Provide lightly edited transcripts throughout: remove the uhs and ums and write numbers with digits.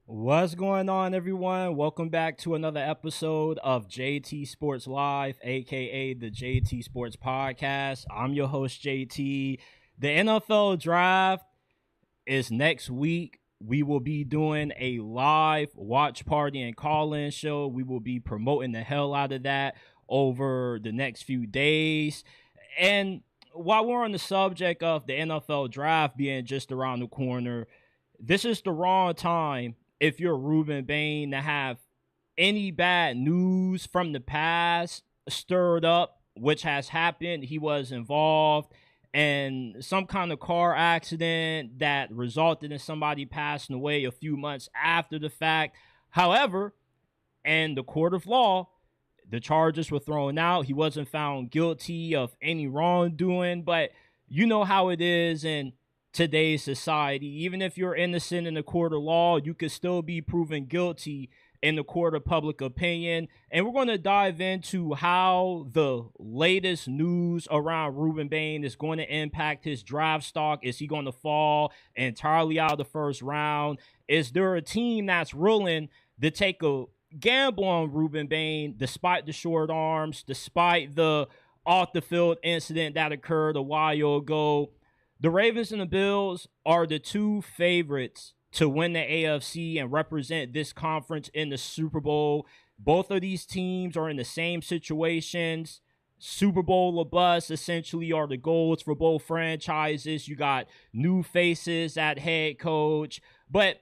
What's going on, everyone? Welcome back to another episode of JT Sports Live, aka the JT Sports Podcast. I'm your host, JT. The NFL Draft is next week. We will be doing a live watch party and call-in show. We will be promoting the hell out of that over the next few days. And while we're on the subject of the NFL Draft being just around the corner, this is the wrong time if you're Reuben Bain to have any bad news from the past stirred up, which has happened. He was involved in some kind of car accident that resulted in somebody passing away a few months after the fact. However, in the court of law, the charges were thrown out. He wasn't found guilty of any wrongdoing, but you know how it is in today's society. Even if you're innocent in the court of law, you could still be proven guilty in the court of public opinion. And we're going to dive into how the latest news around Reuben Bain is going to impact his draft stock. Is he going to fall entirely out of the first round? Is there a team that's willing to take a gamble on Reuben Bain despite the short arms, despite the off-the-field incident that occurred a while ago? The Ravens and the Bills are the two favorites to win the AFC and represent this conference in the Super Bowl. Both of these teams are in the same situations. Super Bowl or bust essentially are the goals for both franchises. You got new faces at head coach. But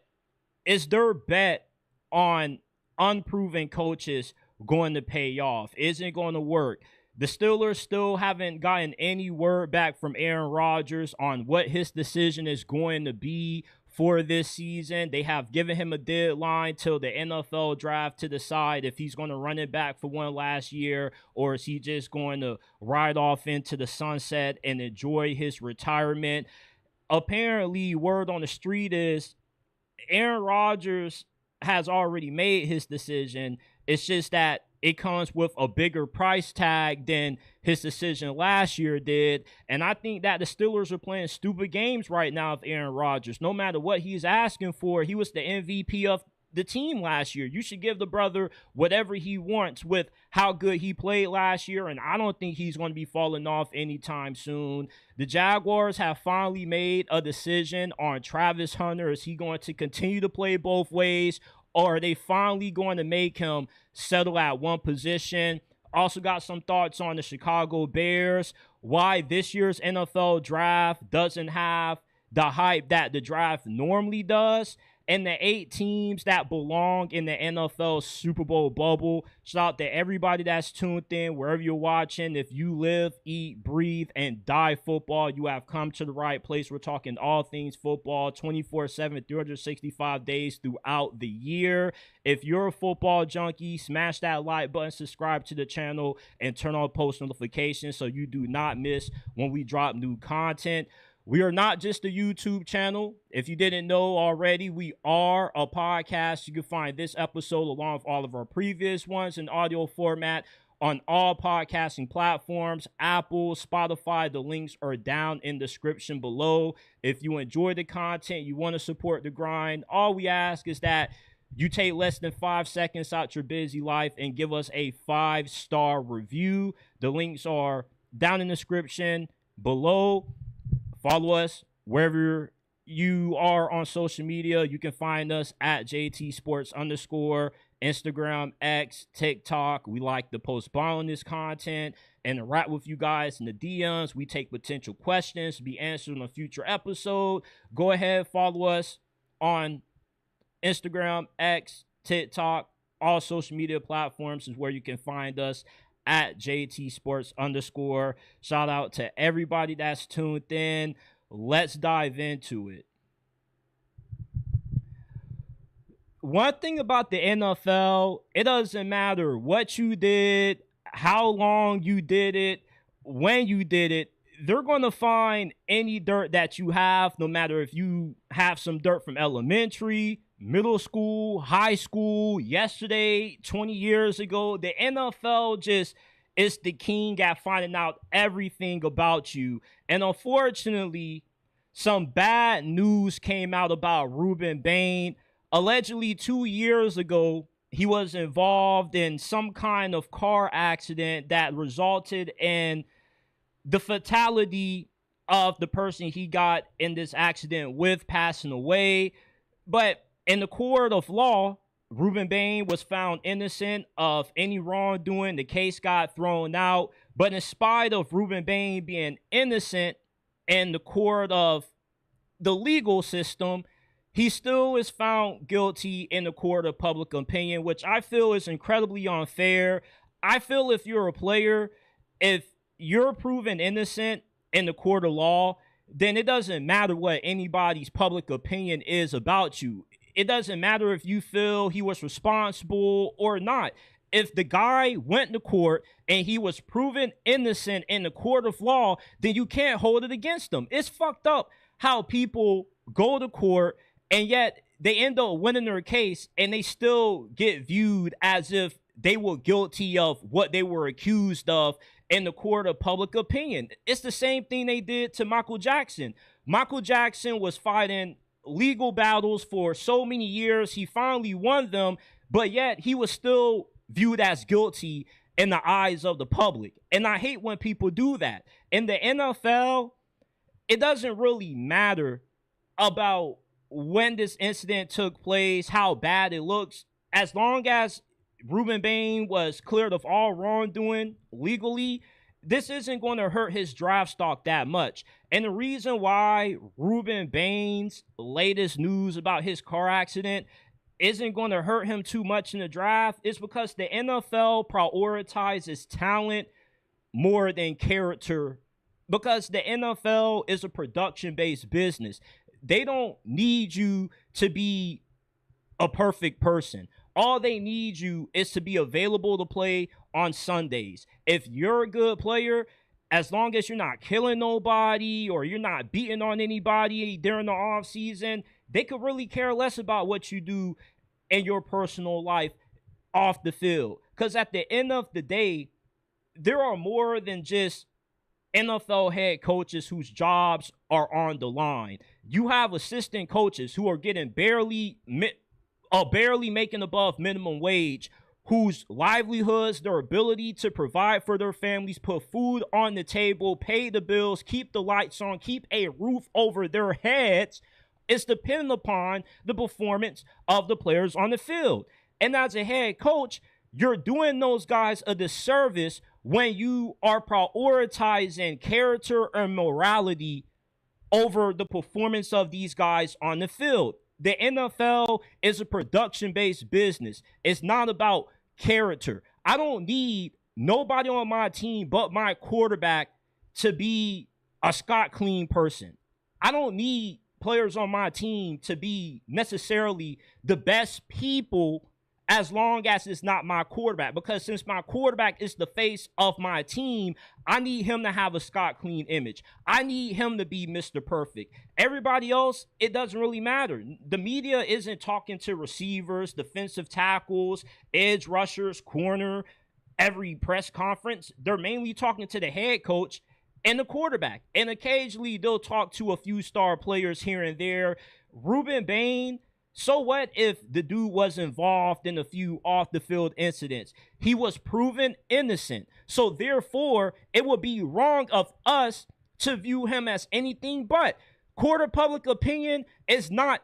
is their bet on unproven coaches going to pay off? Isn't it going to work? The Steelers still haven't gotten any word back from Aaron Rodgers on what his decision is going to be for this season. They have given him a deadline till the NFL draft to decide if he's going to run it back for one last year or is he just going to ride off into the sunset and enjoy his retirement. Apparently, word on the street is Aaron Rodgers has already made his decision. It's just that it comes with a bigger price tag than his decision last year did. And I think that the Steelers are playing stupid games right now with Aaron Rodgers. No matter what he's asking for, he was the MVP of the team last year. You should give the brother whatever he wants with how good he played last year. And I don't think he's going to be falling off anytime soon. The Jaguars have finally made a decision on Travis Hunter. Is he going to continue to play both ways? Or are they finally going to make him settle at one position? Also got some thoughts on the Chicago Bears, why this year's NFL draft doesn't have the hype that the draft normally does, and the 8 teams that belong in the NFL Super Bowl bubble. Shout out to everybody that's tuned in, wherever you're watching. If you live, eat, breathe, and die football, you have come to the right place. We're talking all things football, 24/7, 365 days throughout the year. If you're a football junkie, smash that like button, subscribe to the channel, and turn on post notifications so you do not miss when we drop new content. We are not just a YouTube channel. If you didn't know already, we are a podcast. You can find this episode along with all of our previous ones in audio format on all podcasting platforms, Apple, Spotify. The links are down in the description below. If you enjoy the content, you want to support the grind, all we ask is that you take less than 5 seconds out your busy life and give us a 5-star review. The links are down in the description below. Follow us wherever you are on social media. You can find us at JT Sports _ Instagram, X, TikTok. We like to post bonus content and interact with you guys in the DMs. We take potential questions to be answered on a future episode. Go ahead, follow us on Instagram, X, TikTok, all social media platforms is where you can find us at JT Sports _ Shout out to everybody that's tuned in. Let's dive into it. One thing about the NFL, it doesn't matter what you did, how long you did it, when you did it, they're going to find any dirt that you have, no matter if you have some dirt from elementary, middle school, high school, yesterday, 20 years ago. The NFL just is the king at finding out everything about you. And unfortunately, some bad news came out about Reuben Bain. Allegedly, 2 years ago, he was involved in some kind of car accident that resulted in the fatality of the person he got in this accident with passing away. But in the court of law, Reuben Bain was found innocent of any wrongdoing. The case got thrown out. But in spite of Reuben Bain being innocent in the court of the legal system, he still is found guilty in the court of public opinion, which I feel is incredibly unfair. I feel if you're a player, if you're proven innocent in the court of law, then it doesn't matter what anybody's public opinion is about you. It doesn't matter if you feel he was responsible or not. If the guy went to court and he was proven innocent in the court of law, then you can't hold it against him. It's fucked up how people go to court and yet they end up winning their case and they still get viewed as if they were guilty of what they were accused of in the court of public opinion. It's the same thing they did to Michael Jackson. Michael Jackson was fighting legal battles for so many years. He finally won them, but yet he was still viewed as guilty in the eyes of the public. And I hate when people do that. In the NFL, it doesn't really matter about when this incident took place, how bad it looks. As long as Reuben Bain was cleared of all wrongdoing legally, this isn't going to hurt his draft stock that much. And the reason why Reuben Bain's latest news about his car accident isn't going to hurt him too much in the draft is because the NFL prioritizes talent more than character, because the NFL is a production-based business. They don't need you to be a perfect person. All they need you is to be available to play on Sundays. If you're a good player, as long as you're not killing nobody or you're not beating on anybody during the off season, they could really care less about what you do in your personal life off the field. Because at the end of the day, there are more than just NFL head coaches whose jobs are on the line. You have assistant coaches who are getting barely making above minimum wage, whose livelihoods, their ability to provide for their families, put food on the table, pay the bills, keep the lights on, keep a roof over their heads, is dependent upon the performance of the players on the field. And as a head coach, you're doing those guys a disservice when you are prioritizing character and morality over the performance of these guys on the field. The NFL is a production-based business. It's not about character. I don't need nobody on my team but my quarterback to be a Scott Clean person. I don't need players on my team to be necessarily the best people as long as it's not my quarterback. Because since my quarterback is the face of my team, I need him to have a Scott Clean image. I need him to be Mr. Perfect. Everybody else, it doesn't really matter. The media isn't talking to receivers, defensive tackles, edge rushers, corner, every press conference. They're mainly talking to the head coach and the quarterback. And occasionally they'll talk to a few star players here and there. Reuben Bain, so what if the dude was involved in a few off-the-field incidents? He was proven innocent. So therefore, it would be wrong of us to view him as anything but. Court of public opinion is not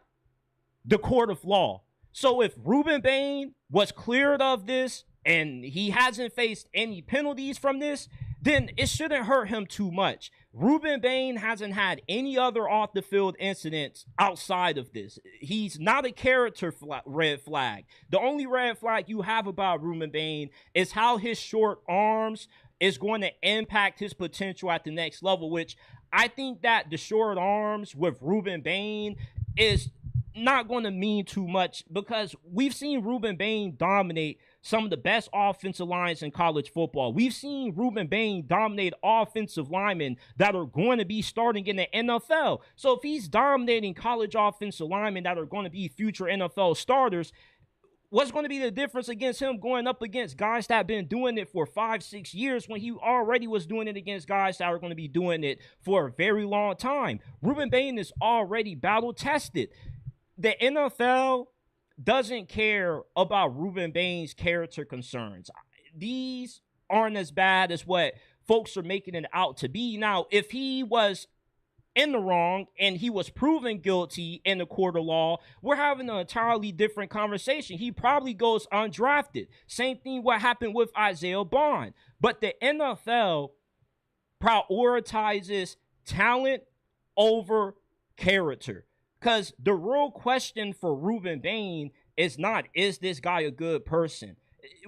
the court of law. So if Reuben Bain was cleared of this and he hasn't faced any penalties from this, then it shouldn't hurt him too much. Reuben Bain hasn't had any other off the field incidents outside of this. He's not a character red flag. The only red flag you have about Reuben Bain is how his short arms is going to impact his potential at the next level, which I think that the short arms with Reuben Bain is not going to mean too much, because we've seen Reuben Bain dominate some of the best offensive lines in college football. We've seen Reuben Bain dominate offensive linemen that are going to be starting in the NFL. So if he's dominating college offensive linemen that are going to be future NFL starters, what's going to be the difference against him going up against guys that have been doing it for 5-6 years when he already was doing it against guys that are going to be doing it for a very long time? Reuben Bain is already battle tested. The NFL doesn't care about Reuben Bain's character concerns. These aren't as bad as what folks are making it out to be. Now, if he was in the wrong and he was proven guilty in the court of law, we're having an entirely different conversation. He probably goes undrafted. Same thing what happened with Isaiah Bond. But the NFL prioritizes talent over character. Because the real question for Reuben Bain is not, is this guy a good person?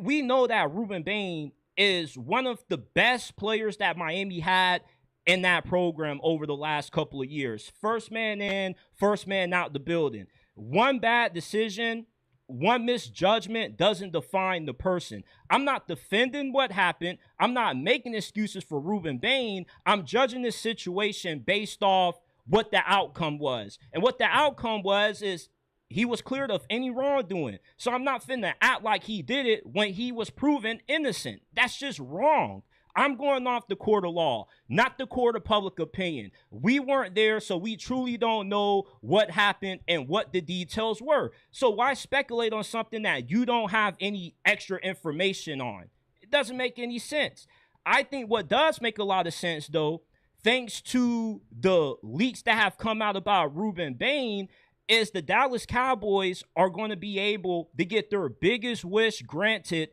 We know that Reuben Bain is one of the best players that Miami had in that program over the last couple of years. First man in, first man out the building. One bad decision, one misjudgment doesn't define the person. I'm not defending what happened. I'm not making excuses for Reuben Bain. I'm judging this situation based off what the outcome was. And what the outcome was is he was cleared of any wrongdoing. So I'm not finna act like he did it when he was proven innocent. That's just wrong. I'm going off the court of law, not the court of public opinion. We weren't there, so we truly don't know what happened and what the details were. So why speculate on something that you don't have any extra information on? It doesn't make any sense. I think what does make a lot of sense, though, thanks to the leaks that have come out about Reuben Bain, is the Dallas Cowboys are going to be able to get their biggest wish granted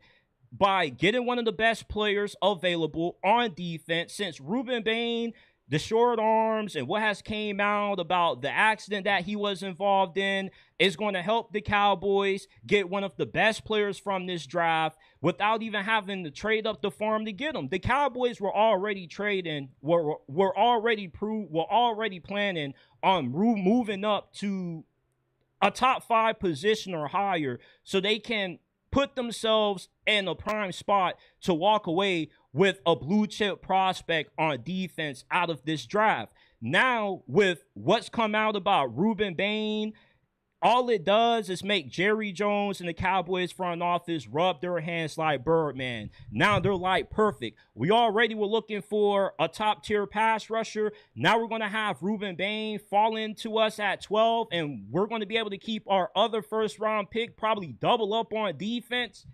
by getting one of the best players available on defense, since Reuben Bain, the short arms, and what has came out about the accident that he was involved in is going to help the Cowboys get one of the best players from this draft without even having to trade up the farm to get him. The Cowboys were already trading, were already planning on moving up to a top 5 position or higher so they can put themselves in a prime spot to walk away with a blue chip prospect on defense out of this draft. Now, with what's come out about Reuben Bain, all it does is make Jerry Jones and the Cowboys front office rub their hands like Birdman. Now they're like, perfect. We already were looking for a top tier pass rusher. Now we're going to have Reuben Bain fall into us at 12, and we're going to be able to keep our other first round pick, probably double up on defense.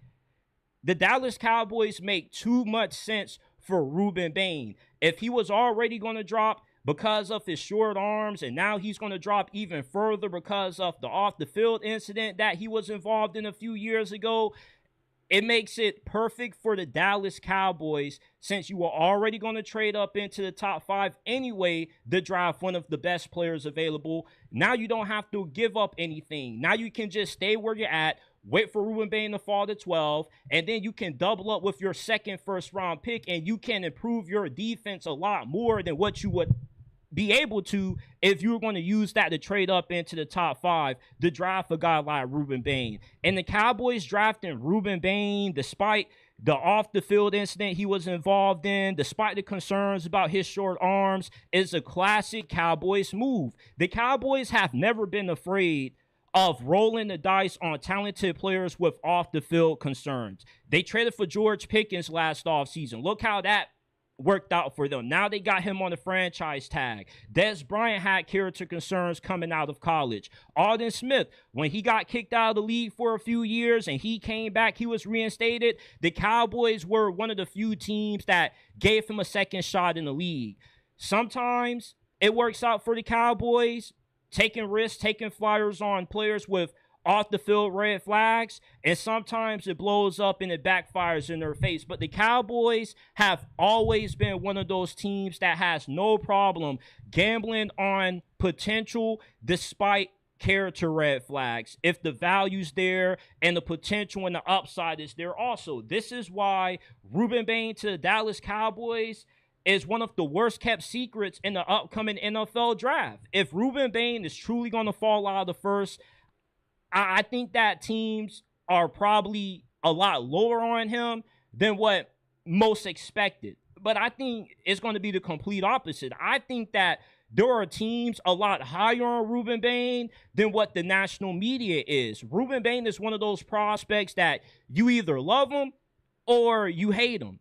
The Dallas Cowboys make too much sense for Reuben Bain. If he was already going to drop because of his short arms, and now he's going to drop even further because of the off-the-field incident that he was involved in a few years ago, it makes it perfect for the Dallas Cowboys, since you were already going to trade up into the top 5 anyway to draft one of the best players available. Now you don't have to give up anything. Now you can just stay where you're at, wait for Reuben Bain to fall to 12, and then you can double up with your second first-round pick, and you can improve your defense a lot more than what you would be able to if you were going to use that to trade up into the top 5 to draft a guy like Reuben Bain. And the Cowboys drafting Reuben Bain, despite the off-the-field incident he was involved in, despite the concerns about his short arms, is a classic Cowboys move. The Cowboys have never been afraid of rolling the dice on talented players with off-the-field concerns. They traded for George Pickens last offseason. Look how that worked out for them. Now they got him on the franchise tag. Des Bryant had character concerns coming out of college. Alden Smith, when he got kicked out of the league for a few years and he came back, he was reinstated. The Cowboys were one of the few teams that gave him a second shot in the league. Sometimes it works out for the Cowboys, taking risks, taking flyers on players with off the field red flags, and sometimes it blows up and it backfires in their face. But the Cowboys have always been one of those teams that has no problem gambling on potential despite character red flags. If the value's there and the potential and the upside is there also. This is why Reuben Bain to the Dallas Cowboys is one of the worst kept secrets in the upcoming NFL draft. If Reuben Bain is truly going to fall out of the first, I think that teams are probably a lot lower on him than what most expected. But I think it's going to be the complete opposite. I think that there are teams a lot higher on Reuben Bain than what the national media is. Reuben Bain is one of those prospects that you either love him or you hate him.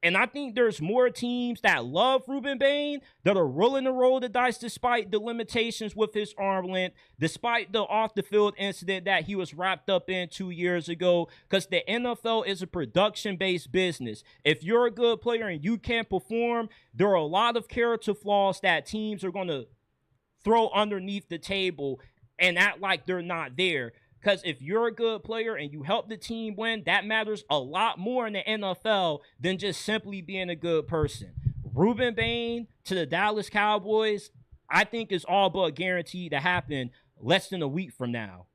And I think there's more teams that love Reuben Bain that are willing to roll the dice despite the limitations with his arm length, despite the off-the-field incident that he was wrapped up in 2 years ago, because the NFL is a production-based business. If you're a good player and you can't perform, there are a lot of character flaws that teams are going to throw underneath the table and act like they're not there. Because if you're a good player and you help the team win, that matters a lot more in the NFL than just simply being a good person. Reuben Bain to the Dallas Cowboys, I think is all but guaranteed to happen less than a week from now.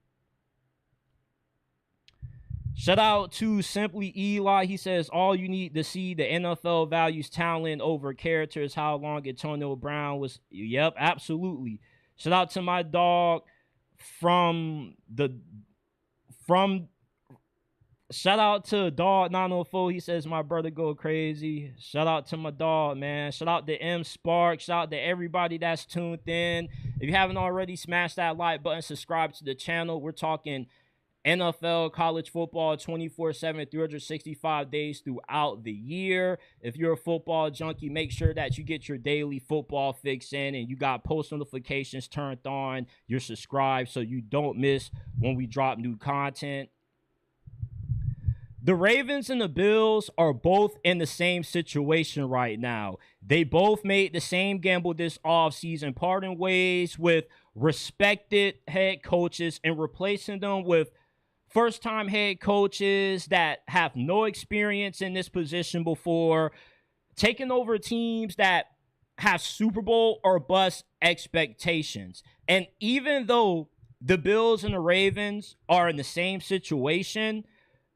Shout out to Simply Eli. He says, all you need to see the NFL values talent over character is how long Antonio Brown was. Yep, absolutely. Shout out to my dog shout out to Dog 904. He says, my brother go crazy. Shout out to my dog, man. Shout out to M Spark. Shout out to everybody that's tuned in. If you haven't already, smash that like button, subscribe to the channel. We're talking NFL, college football, 24/7, 365 days throughout the year. If you're a football junkie, make sure that you get your daily football fix in and you got post notifications turned on. You're subscribed so you don't miss when we drop new content. The Ravens and the Bills are both in the same situation right now. They both made the same gamble this offseason, parting ways with respected head coaches and replacing them with first-time head coaches that have no experience in this position before, taking over teams that have Super Bowl or bust expectations. And even though the Bills and the Ravens are in the same situation,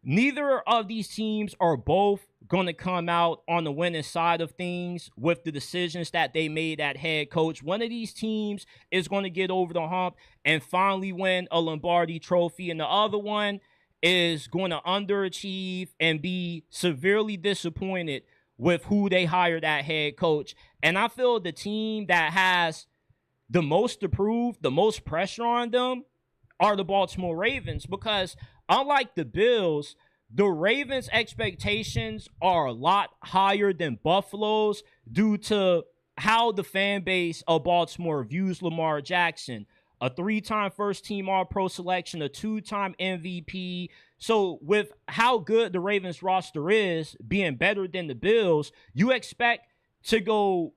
neither of these teams are both going to come out on the winning side of things with the decisions that they made at head coach. One of these teams is going to get over the hump and finally win a Lombardi trophy, and the other one is going to underachieve and be severely disappointed with who they hired at head coach. And I feel the team that has the most to prove, the most pressure on them, are the Baltimore Ravens, because unlike the Bills, the Ravens' expectations are a lot higher than Buffalo's due to how the fan base of Baltimore views Lamar Jackson, a 3-time first-team All-Pro selection, a 2-time MVP. So with how good the Ravens roster is, being better than the Bills, you expect to go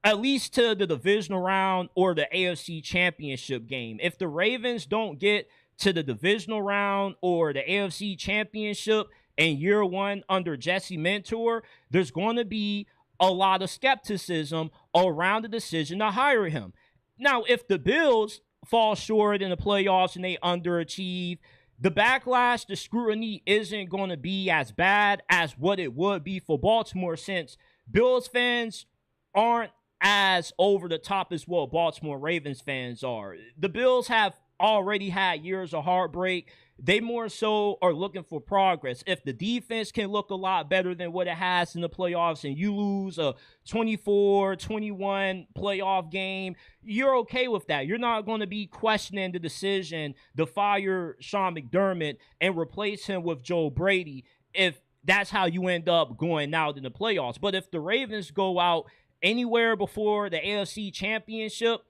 at least to the divisional round or the AFC Championship game. If the Ravens don't get to the divisional round or the AFC Championship in year one under Jesse Mentor, there's going to be a lot of skepticism around the decision to hire him. Now, if the Bills fall short in the playoffs and they underachieve, the backlash, the scrutiny isn't going to be as bad as what it would be for Baltimore, since Bills fans aren't as over the top as what Baltimore Ravens fans are. The Bills have already had years of heartbreak. They more so are looking for progress. If the defense can look a lot better than what it has in the playoffs and you lose a 24-21 playoff game, you're okay with that. You're not going to be questioning the decision to fire Sean McDermott and replace him with Joe Brady if that's how you end up going out in the playoffs. But if the Ravens go out anywhere before the AFC Championship,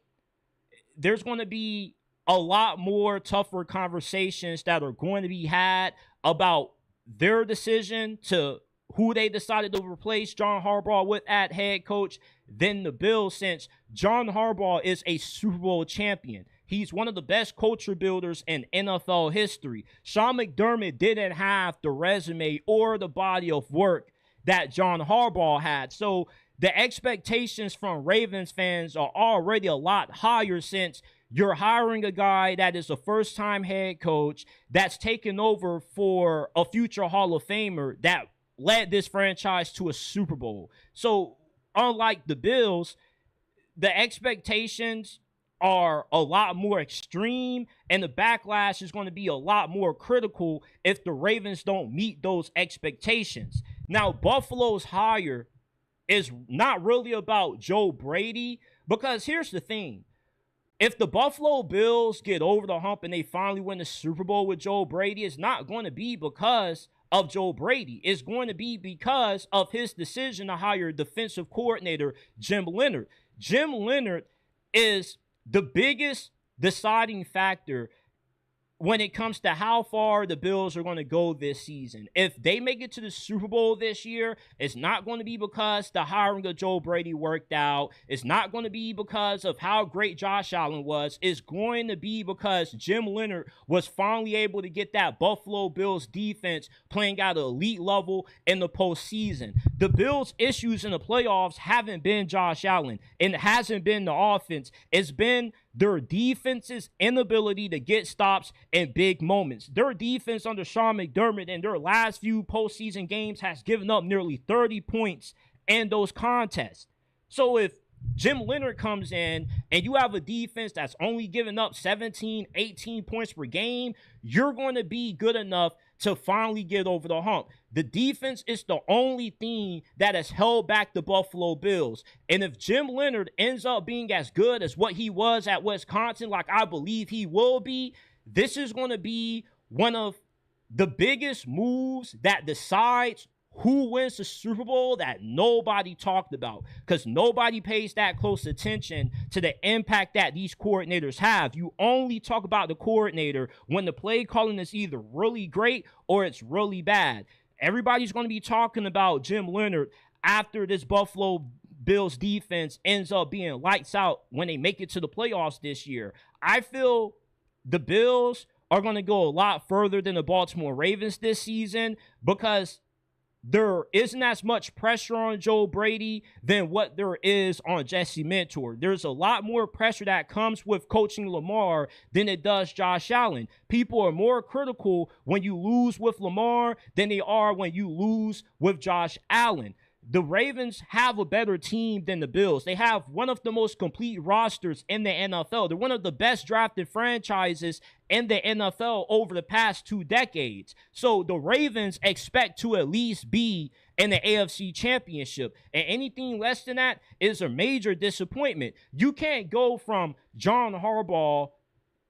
there's going to be a lot more tougher conversations that are going to be had about their decision to who they decided to replace John Harbaugh with at head coach than the Bills, since John Harbaugh is a Super Bowl champion. He's one of the best culture builders in NFL history. Sean McDermott didn't have the resume or the body of work that John Harbaugh had. So the expectations from Ravens fans are already a lot higher, since you're hiring a guy that is a first-time head coach that's taken over for a future Hall of Famer that led this franchise to a Super Bowl. So unlike the Bills, the expectations are a lot more extreme, and the backlash is going to be a lot more critical if the Ravens don't meet those expectations. Now, Buffalo's hire is not really about Joe Brady, because here's the thing. If the Buffalo Bills get over the hump and they finally win the Super Bowl with Joe Brady, it's not going to be because of Joe Brady. It's going to be because of his decision to hire defensive coordinator Jim Leonhard. Jim Leonhard is the biggest deciding factor when it comes to how far the Bills are going to go this season. If they make it to the Super Bowl this year, it's not going to be because the hiring of Joe Brady worked out. It's not going to be because of how great Josh Allen was. It's going to be because Jim Leonhard was finally able to get that Buffalo Bills defense playing at an elite level in the postseason. The Bills' issues in the playoffs haven't been Josh Allen, and it hasn't been the offense. It's been their defense's inability to get stops in big moments. Their defense under Sean McDermott in their last few postseason games has given up nearly 30 points in those contests. So if Jim Leonhard comes in and you have a defense that's only giving up 17, 18 points per game, you're going to be good enough to finally get over the hump. The defense is the only thing that has held back the Buffalo Bills. And if Jim Leonhard ends up being as good as what he was at Wisconsin, like I believe he will be, this is going to be one of the biggest moves that decides who wins the Super Bowl that nobody talked about, because nobody pays that close attention to the impact that these coordinators have. You only talk about the coordinator when the play calling is either really great or it's really bad. Everybody's going to be talking about Jim Leonhard after this Buffalo Bills defense ends up being lights out when they make it to the playoffs this year. I feel the Bills are going to go a lot further than the Baltimore Ravens this season, because there isn't as much pressure on Joe Brady than what there is on Jesse Mentor. There's a lot more pressure that comes with coaching Lamar than it does Josh Allen. People are more critical when you lose with Lamar than they are when you lose with Josh Allen. The Ravens have a better team than the Bills. They have one of the most complete rosters in the NFL. They're one of the best drafted franchises in the NFL over the past 2 decades. So the Ravens expect to at least be in the AFC Championship. And anything less than that is a major disappointment. You can't go from John Harbaugh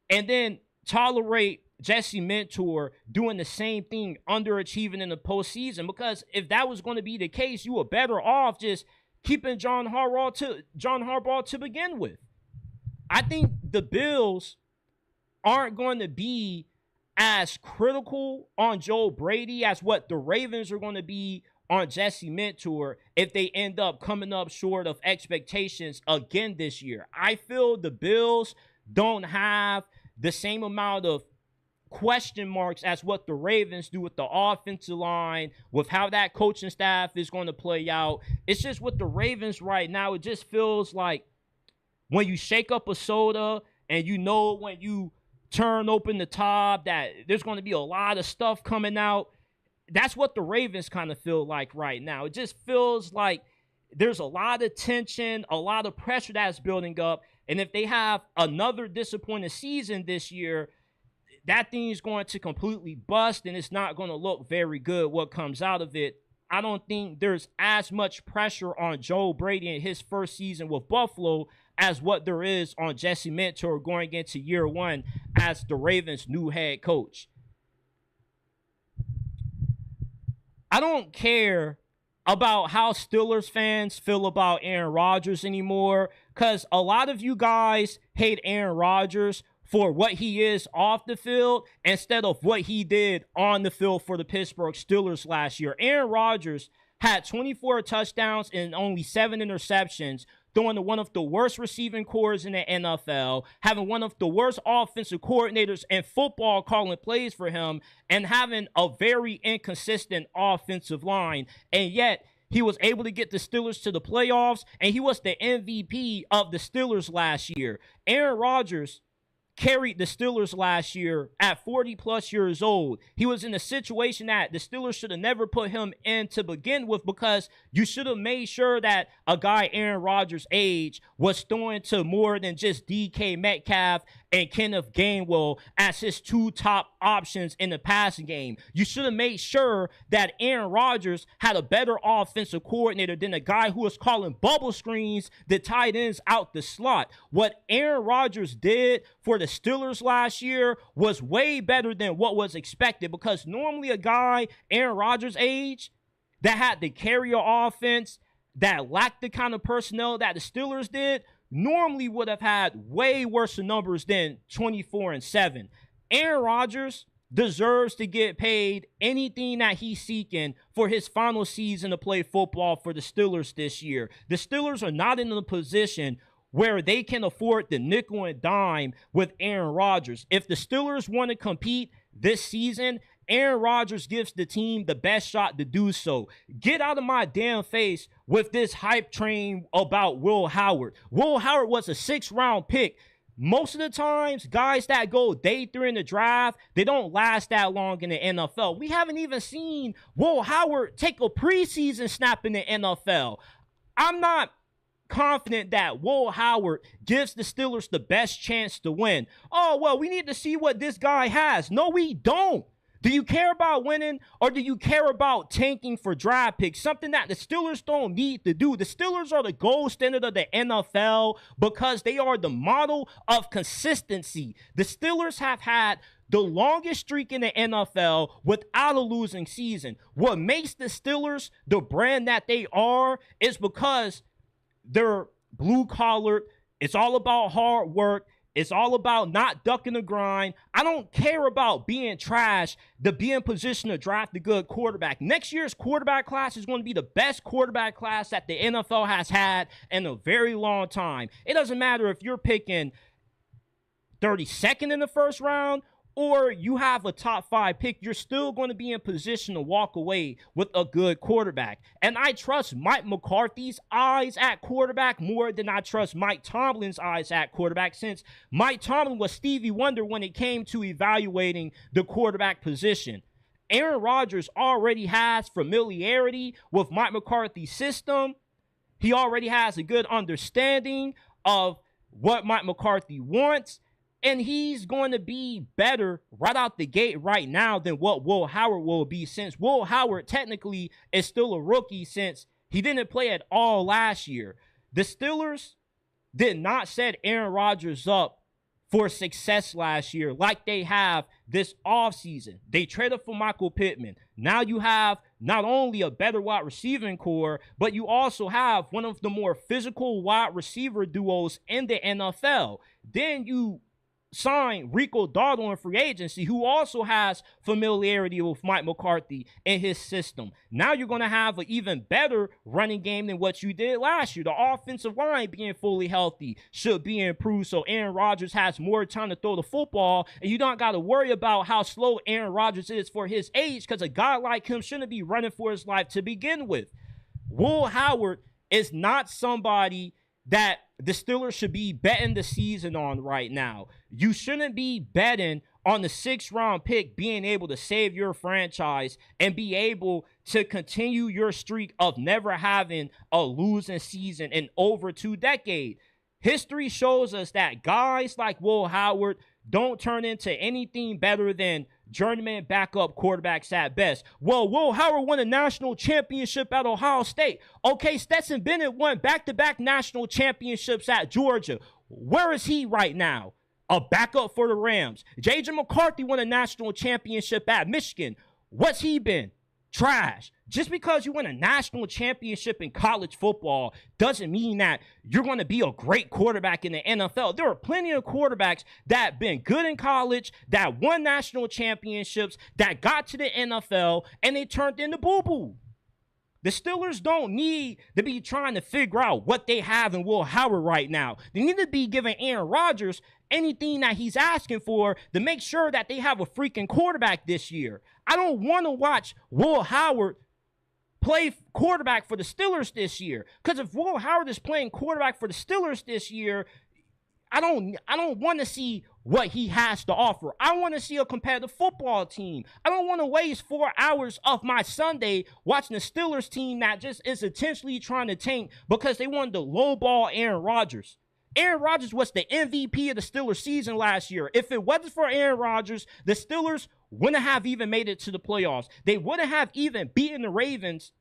and then tolerate Jesse Mentor doing the same thing, underachieving in the postseason, because if that was going to be the case, you were better off just keeping John Harbaugh to begin with. I think the Bills aren't going to be as critical on Joe Brady as what the Ravens are going to be on Jesse Mentor if they end up coming up short of expectations again this year. I feel the Bills don't have the same amount of question marks as what the Ravens do with the offensive line, with how that coaching staff is going to play out. It's just with the Ravens right now, it just feels like when you shake up a soda and you know when you turn open the top that there's going to be a lot of stuff coming out. That's what the Ravens kind of feel like right now. It just feels like there's a lot of tension, a lot of pressure that's building up. And if they have another disappointing season this year, that thing is going to completely bust, and it's not going to look very good what comes out of it. I don't think there's as much pressure on Joe Brady in his first season with Buffalo as what there is on Jesse Mentor going into year one as the Ravens' new head coach. I don't care about how Steelers fans feel about Aaron Rodgers anymore, because a lot of you guys hate Aaron Rodgers for what he is off the field instead of what he did on the field for the Pittsburgh Steelers last year. Aaron Rodgers had 24 touchdowns and only 7 interceptions, throwing to one of the worst receiving corps in the NFL, having one of the worst offensive coordinators in football calling plays for him, and having a very inconsistent offensive line. And yet, he was able to get the Steelers to the playoffs, and he was the MVP of the Steelers last year. Aaron Rodgers carried the Steelers last year at 40-plus years old. He was in a situation that the Steelers should have never put him in to begin with, because you should have made sure that a guy Aaron Rodgers' age was throwing to more than just DK Metcalf and Kenneth Gainwell as his 2 top options in the passing game. You should have made sure that Aaron Rodgers had a better offensive coordinator than a guy who was calling bubble screens the tight ends out the slot. What Aaron Rodgers did for the Steelers last year was way better than what was expected, because normally a guy Aaron Rodgers' age that had to carry an offense that lacked the kind of personnel that the Steelers did normally would have had way worse numbers than 24-7. Aaron Rodgers deserves to get paid anything that he's seeking for his final season to play football for the Steelers this year. The Steelers are not in a position where they can afford the nickel and dime with Aaron Rodgers. If the Steelers want to compete this season, Aaron Rodgers gives the team the best shot to do so. Get out of my damn face with this hype train about Will Howard. Will Howard was a 6th-round pick. Most of the times, guys that go day 3 in the draft, they don't last that long in the NFL. We haven't even seen Will Howard take a preseason snap in the NFL. I'm not confident that Will Howard gives the Steelers the best chance to win. Oh, well, we need to see what this guy has. No, we don't. Do you care about winning, or do you care about tanking for draft picks? Something that the Steelers don't need to do. The Steelers are the gold standard of the NFL because they are the model of consistency. The Steelers have had the longest streak in the NFL without a losing season. What makes the Steelers the brand that they are is because they're blue-collar. It's all about hard work. It's all about not ducking the grind. I don't care about being trash to be in position to draft a good quarterback. Next year's quarterback class is going to be the best quarterback class that the NFL has had in a very long time. It doesn't matter if you're picking 32nd in the first round or you have a top 5 pick, you're still going to be in position to walk away with a good quarterback. And I trust Mike McCarthy's eyes at quarterback more than I trust Mike Tomlin's eyes at quarterback, since Mike Tomlin was Stevie Wonder when it came to evaluating the quarterback position. Aaron Rodgers already has familiarity with Mike McCarthy's system. He already has a good understanding of what Mike McCarthy wants. And he's going to be better right out the gate right now than what Will Howard will be, since Will Howard technically is still a rookie since he didn't play at all last year. The Steelers did not set Aaron Rodgers up for success last year like they have this offseason. They traded for Michael Pittman. Now you have not only a better wide receiving core, but you also have one of the more physical wide receiver duos in the NFL. Then you sign Rico Dowdle in free agency, who also has familiarity with Mike McCarthy and his system. Now you're going to have an even better running game than what you did last year. The offensive line being fully healthy should be improved, so Aaron Rodgers has more time to throw the football, and you don't got to worry about how slow Aaron Rodgers is for his age, because a guy like him shouldn't be running for his life to begin with. Will Howard is not somebody that the Steelers should be betting the season on right now. You shouldn't be betting on the 6th-round pick being able to save your franchise and be able to continue your streak of never having a losing season in over 2 decades. History shows us that guys like Will Howard don't turn into anything better than journeyman backup quarterbacks at best. Well, Will Howard won a national championship at Ohio State. Okay, Stetson Bennett won back-to-back national championships at Georgia. Where is he right now? A backup for the Rams. J.J. McCarthy won a national championship at Michigan. What's he been? trash. Just because you win a national championship in college football doesn't mean that you're going to be a great quarterback in the NFL. There are plenty of quarterbacks that have been good in college, that won national championships, that got to the NFL, and they turned into boo-boo. The Steelers don't need to be trying to figure out what they have in Will Howard right now. They need to be giving Aaron Rodgers anything that he's asking for to make sure that they have a freaking quarterback this year. I don't want to watch Will Howard play quarterback for the Steelers this year. Because if Will Howard is playing quarterback for the Steelers this year, I don't want to see what he has to offer. I want to see a competitive football team. I don't want to waste 4 hours of my Sunday watching the Steelers team that just is intentionally trying to tank because they wanted to lowball Aaron Rodgers. Aaron Rodgers was the MVP of the Steelers season last year. If it wasn't for Aaron Rodgers, the Steelers wouldn't have even made it to the playoffs. They wouldn't have even beaten the Ravens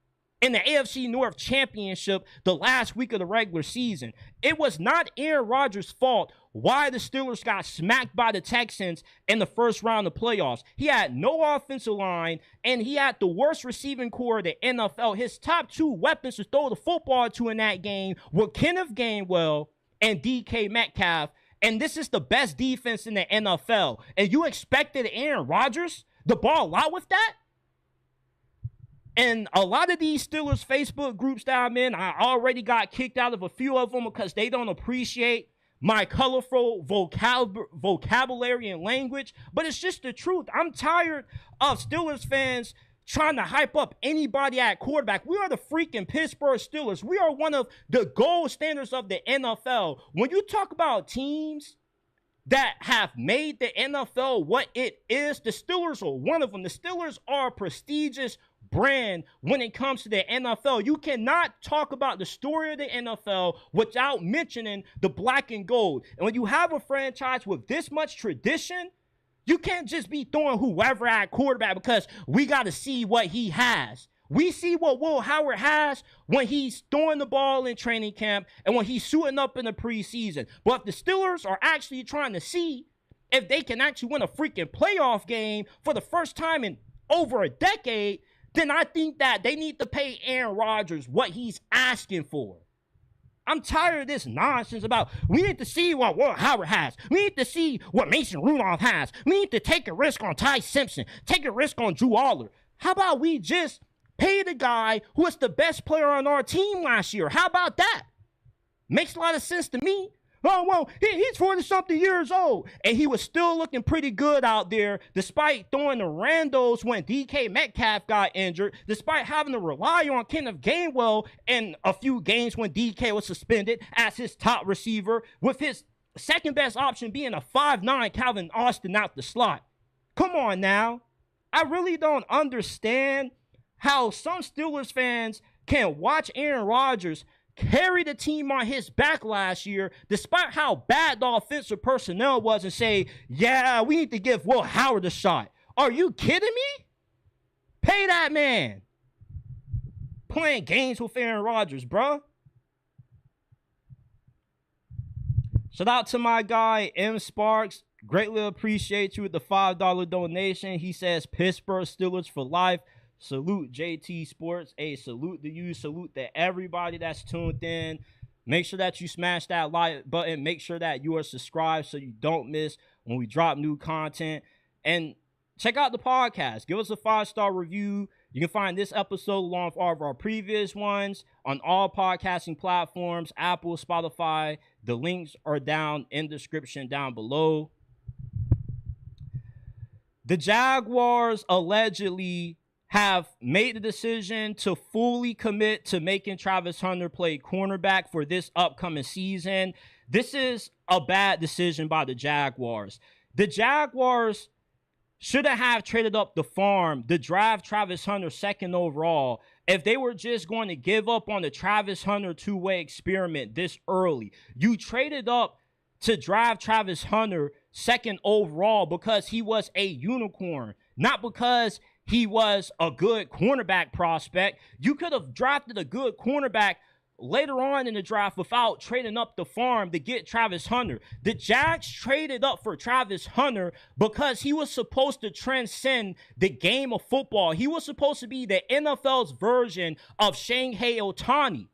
in the AFC North championship the last week of the regular season. It was not Aaron Rodgers' fault why the Steelers got smacked by the Texans in the first round of playoffs. He had no offensive line, and he had the worst receiving core of the NFL. His top two weapons to throw the football to in that game were Kenneth Gainwell and DK Metcalf, and this is the best defense in the NFL. And you expected Aaron Rodgers to ball out with that? And a lot of these Steelers Facebook groups that I'm in, I already got kicked out of a few of them because they don't appreciate my colorful vocabulary and language. But it's just the truth. I'm tired of Steelers fans trying to hype up anybody at quarterback. We are the freaking Pittsburgh Steelers. We are one of the gold standards of the NFL. When you talk about teams that have made the NFL what it is, the Steelers are one of them. The Steelers are a prestigious brand when it comes to the NFL. You cannot talk about the story of the NFL without mentioning the black and gold. And when you have a franchise with this much tradition, you can't just be throwing whoever at quarterback because we got to see what he has. We see what Will Howard has when he's throwing the ball in training camp and when he's suiting up in the preseason. But if the Steelers are actually trying to see if they can actually win a freaking playoff game for the first time in over a decade, then I think that they need to pay Aaron Rodgers what he's asking for. I'm tired of this nonsense about we need to see what Will Howard has. We need to see what Mason Rudolph has. We need to take a risk on Ty Simpson, take a risk on Drew Aller. How about we just pay the guy who was the best player on our team last year? How about that? Makes a lot of sense to me. Oh, well, he's 40-something years old. And he was still looking pretty good out there despite throwing the randos when DK Metcalf got injured, despite having to rely on Kenneth Gainwell in a few games when DK was suspended as his top receiver, with his second best option being a 5'9" Calvin Austin out the slot. Come on now. I really don't understand how some Steelers fans can watch Aaron Rodgers carry the team on his back last year, despite how bad the offensive personnel was, and say, yeah, we need to give Will Howard a shot. Are you kidding me? Pay that man. Playing games with Aaron Rodgers, bro. Shout out to my guy, M. Sparks. Greatly appreciate you with the $5 donation. He says, Pittsburgh Steelers for life. Salute JT Sports. Hey, salute to you. Salute to everybody that's tuned in. Make sure that you smash that like button. Make sure that you are subscribed so you don't miss when we drop new content. And check out the podcast. Give us a 5-star review. You can find this episode along with all of our previous ones on all podcasting platforms, Apple, Spotify. The links are down in the description down below. The Jaguars allegedly have made the decision to fully commit to making Travis Hunter play cornerback for this upcoming season. This is a bad decision by the Jaguars. The Jaguars should have traded up the farm to draft Travis Hunter second overall if they were just going to give up on the Travis Hunter two-way experiment this early. You traded up to draft Travis Hunter second overall because he was a unicorn, not because he was a good cornerback prospect. You could have drafted a good cornerback later on in the draft without trading up the farm to get Travis Hunter. The Jags traded up for Travis Hunter because he was supposed to transcend the game of football. He was supposed to be the NFL's version of Shohei Ohtani.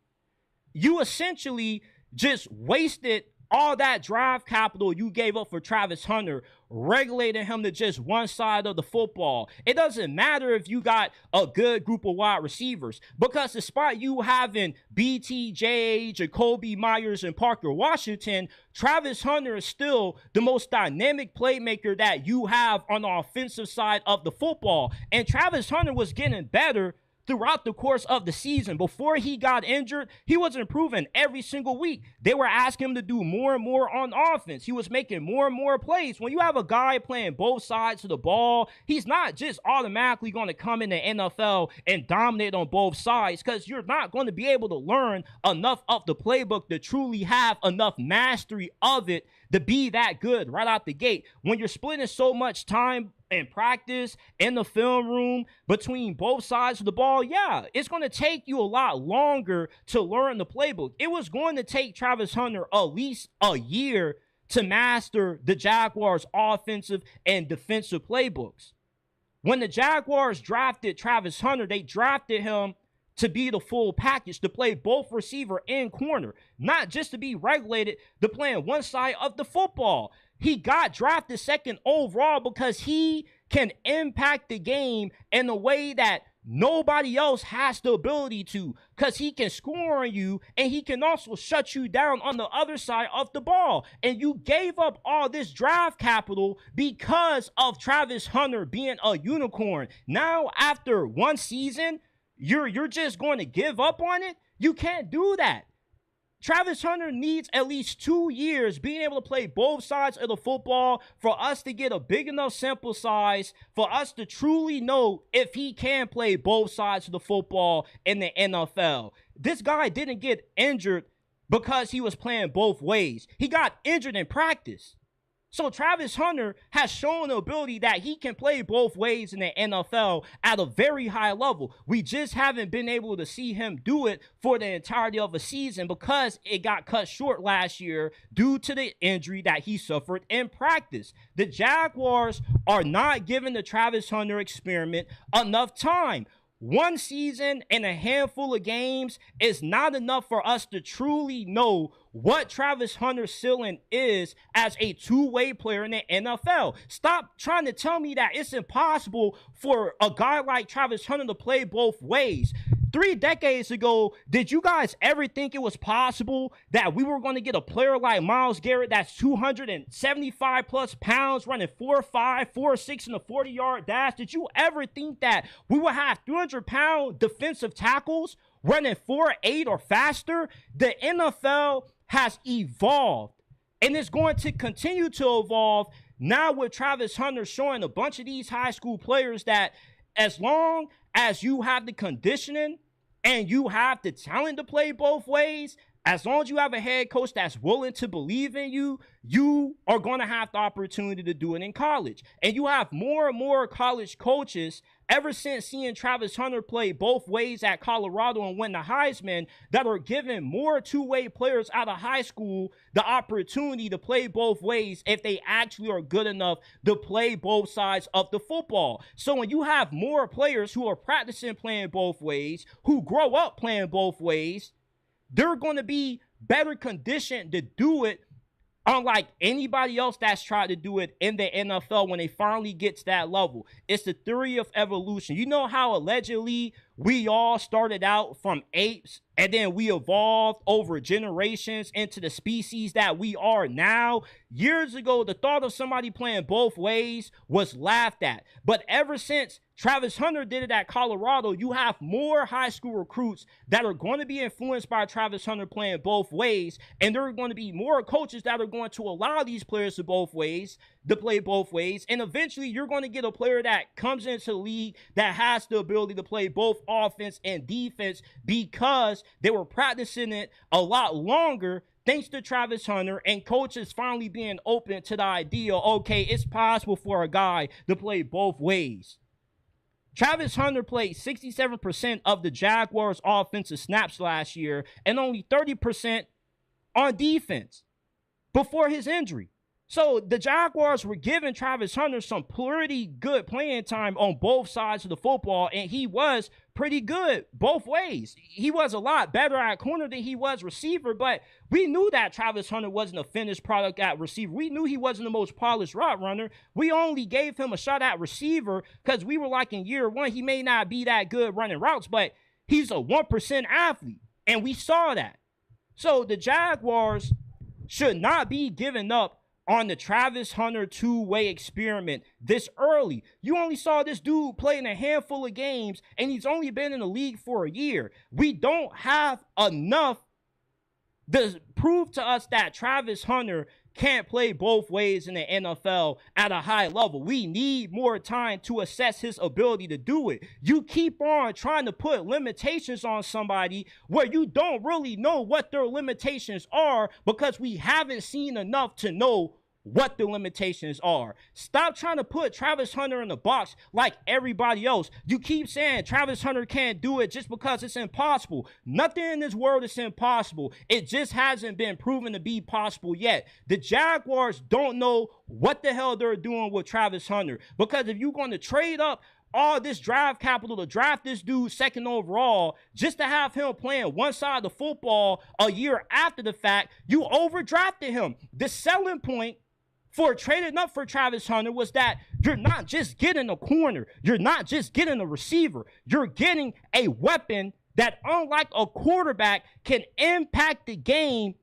You essentially just wasted all that draft capital you gave up for Travis Hunter, regulating him to just one side of the football. It doesn't matter if you got a good group of wide receivers, because despite you having BTJ, Jacoby Myers, and Parker Washington, Travis Hunter is still the most dynamic playmaker that you have on the offensive side of the football. And Travis Hunter was getting better throughout the course of the season. Before he got injured, he was improving every single week. They were asking him to do more and more on offense. He was making more and more plays. When you have a guy playing both sides of the ball, he's not just automatically going to come in the NFL and dominate on both sides, because you're not going to be able to learn enough of the playbook to truly have enough mastery of it to be that good right out the gate. When you're splitting so much time in practice, in the film room, between both sides of the ball, yeah, it's going to take you a lot longer to learn the playbook. It was going to take Travis Hunter at least a year to master the Jaguars' offensive and defensive playbooks. When the Jaguars drafted Travis Hunter, they drafted him to be the full package, to play both receiver and corner, not just to be regulated to play on one side of the football. He got drafted second overall because he can impact the game in a way that nobody else has the ability to, because he can score on you and he can also shut you down on the other side of the ball. And you gave up all this draft capital because of Travis Hunter being a unicorn. Now, after one season, you're just going to give up on it? You can't do that. Travis Hunter needs at least 2 years being able to play both sides of the football for us to get a big enough sample size for us to truly know if he can play both sides of the football in the NFL. This guy didn't get injured because he was playing both ways. He got injured in practice. So Travis Hunter has shown the ability that he can play both ways in the NFL at a very high level. We just haven't been able to see him do it for the entirety of a season because it got cut short last year due to the injury that he suffered in practice. The Jaguars are not giving the Travis Hunter experiment enough time. One season and a handful of games is not enough for us to truly know what Travis Hunter's ceiling is as a two-way player in the NFL. Stop trying to tell me that it's impossible for a guy like Travis Hunter to play both ways. 3 decades ago, did you guys ever think it was possible that we were going to get a player like Myles Garrett that's 275 plus pounds running 4.5, 4.6 in a 40-yard dash? Did you ever think that we would have 300-pound defensive tackles running 4.8 or faster? The NFL has evolved, and it's going to continue to evolve now with Travis Hunter showing a bunch of these high school players that as long as you have the conditioning and you have the talent to play both ways, as long as you have a head coach that's willing to believe in you, you are going to have the opportunity to do it in college. And you have more and more college coaches ever since seeing Travis Hunter play both ways at Colorado and win the Heisman that are giving more two-way players out of high school the opportunity to play both ways if they actually are good enough to play both sides of the football. So when you have more players who are practicing playing both ways, who grow up playing both ways, they're going to be better conditioned to do it, unlike anybody else that's tried to do it in the NFL when they finally get to that level. It's the theory of evolution. You know how allegedly we all started out from apes and then we evolved over generations into the species that we are now? Years ago, the thought of somebody playing both ways was laughed at. But ever since Travis Hunter did it at Colorado, you have more high school recruits that are going to be influenced by Travis Hunter playing both ways, and there are going to be more coaches that are going to allow these players to play both ways, and eventually you're going to get a player that comes into the league that has the ability to play both offense and defense because they were practicing it a lot longer thanks to Travis Hunter and coaches finally being open to the idea, okay, it's possible for a guy to play both ways. Travis Hunter played 67% of the Jaguars' offensive snaps last year and only 30% on defense before his injury. So the Jaguars were giving Travis Hunter some pretty good playing time on both sides of the football, and he was pretty good both ways. He was a lot better at corner than he was receiver, but we knew that Travis Hunter wasn't a finished product at receiver. We knew he wasn't the most polished route runner. We only gave him a shot at receiver because we were like, in year one, he may not be that good running routes, but he's a 1% athlete, and we saw that. So the Jaguars should not be giving up on the Travis Hunter two-way experiment this early. You only saw this dude play in a handful of games, and he's only been in the league for a year. We don't have enough to prove to us that Travis Hunter can't play both ways in the NFL at a high level. We need more time to assess his ability to do it. You keep on trying to put limitations on somebody where you don't really know what their limitations are because we haven't seen enough to know what the limitations are. Stop trying to put Travis Hunter in the box like everybody else. You keep saying Travis Hunter can't do it just because it's impossible. Nothing in this world is impossible. It just hasn't been proven to be possible yet. The Jaguars don't know what the hell they're doing with Travis Hunter, because if you're going to trade up all this draft capital to draft this dude second overall just to have him playing one side of the football a year after the fact, you overdrafted him. The selling point for trading up for Travis Hunter was that you're not just getting a corner, you're not just getting a receiver, you're getting a weapon that, unlike a quarterback, can impact the game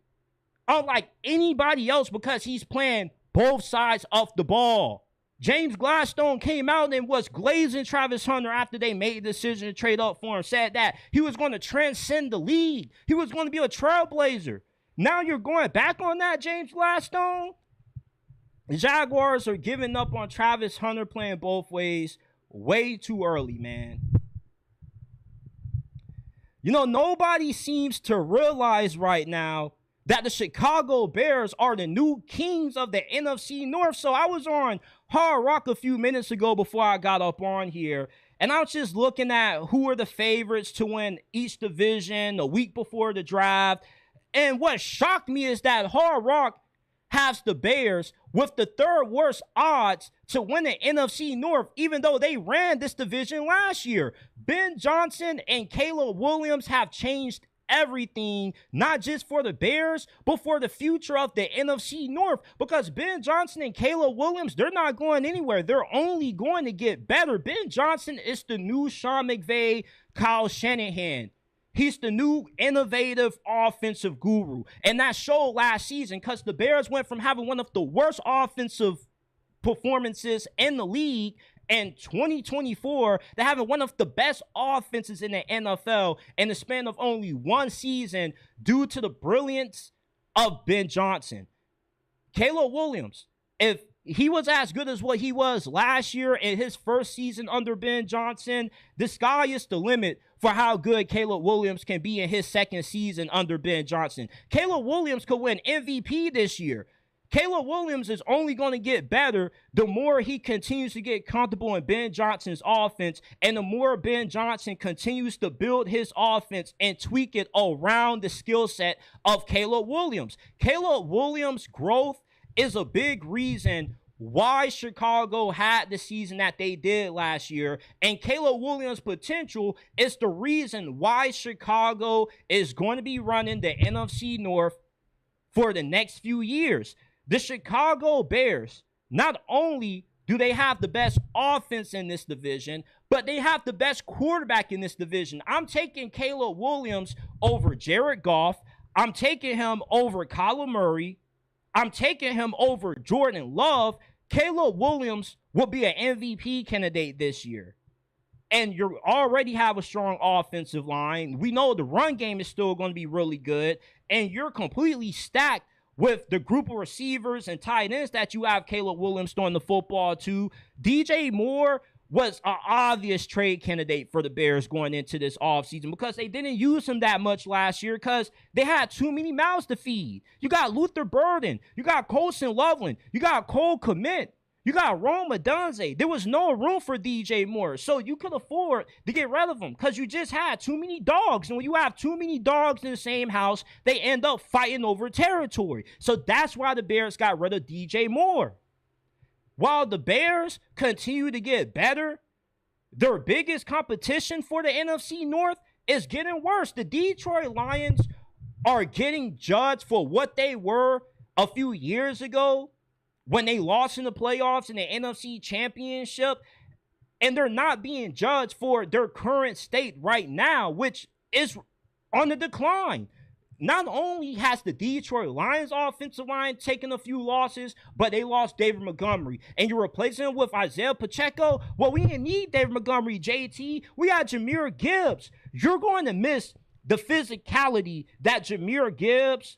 unlike anybody else because he's playing both sides of the ball. James Gladstone came out and was glazing Travis Hunter after they made the decision to trade up for him, said that he was going to transcend the league. He was going to be a trailblazer. Now you're going back on that, James Gladstone? The Jaguars are giving up on Travis Hunter playing both ways way too early, man. You know, nobody seems to realize right now that the Chicago Bears are the new kings of the NFC North. So I was on Hard Rock a few minutes ago before I got up on here, and I was just looking at who are the favorites to win each division a week before the draft. And what shocked me is that Hard Rock has the Bears with the third worst odds to win the NFC North, even though they ran this division last year. Ben Johnson and Caleb Williams have changed everything, not just for the Bears, but for the future of the NFC North, because Ben Johnson and Caleb Williams, they're not going anywhere. They're only going to get better. Ben Johnson is the new Sean McVay, Kyle Shanahan. He's the new innovative offensive guru. And that showed last season because the Bears went from having one of the worst offensive performances in the league in 2024 to having one of the best offenses in the NFL in the span of only one season due to the brilliance of Ben Johnson. Caleb Williams, if he was as good as what he was last year in his first season under Ben Johnson, the sky is the limit for how good Caleb Williams can be in his second season under Ben Johnson. Caleb Williams could win MVP this year. Caleb Williams is only going to get better the more he continues to get comfortable in Ben Johnson's offense and the more Ben Johnson continues to build his offense and tweak it around the skill set of Caleb Williams. Caleb Williams' growth is a big reason why Chicago had the season that they did last year, and Caleb Williams' potential is the reason why Chicago is going to be running the NFC North for the next few years. The Chicago Bears, not only do they have the best offense in this division, but they have the best quarterback in this division. I'm taking Caleb Williams over Jared Goff. I'm taking him over Kyler Murray. I'm taking him over Jordan Love. Caleb Williams will be an MVP candidate this year. And you already have a strong offensive line. We know the run game is still going to be really good. And you're completely stacked with the group of receivers and tight ends that you have Caleb Williams throwing the football to. DJ Moore was an obvious trade candidate for the Bears going into this offseason because they didn't use him that much last year because they had too many mouths to feed. You got Luther Burden. You got Colson Loveland. You got Cole Kmet. You got Rome Odunze. There was no room for DJ Moore. So you could afford to get rid of him because you just had too many dogs. And when you have too many dogs in the same house, they end up fighting over territory. So that's why the Bears got rid of DJ Moore. While the Bears continue to get better, their biggest competition for the NFC North is getting worse. The Detroit Lions are getting judged for what they were a few years ago when they lost in the playoffs in the NFC Championship, and they're not being judged for their current state right now, which is on the decline. Not only has the Detroit Lions offensive line taken a few losses, but they lost David Montgomery. And you're replacing him with Isaiah Pacheco? Well, we didn't need David Montgomery, JT. We got Jahmyr Gibbs. You're going to miss the physicality that Jahmyr Gibbs,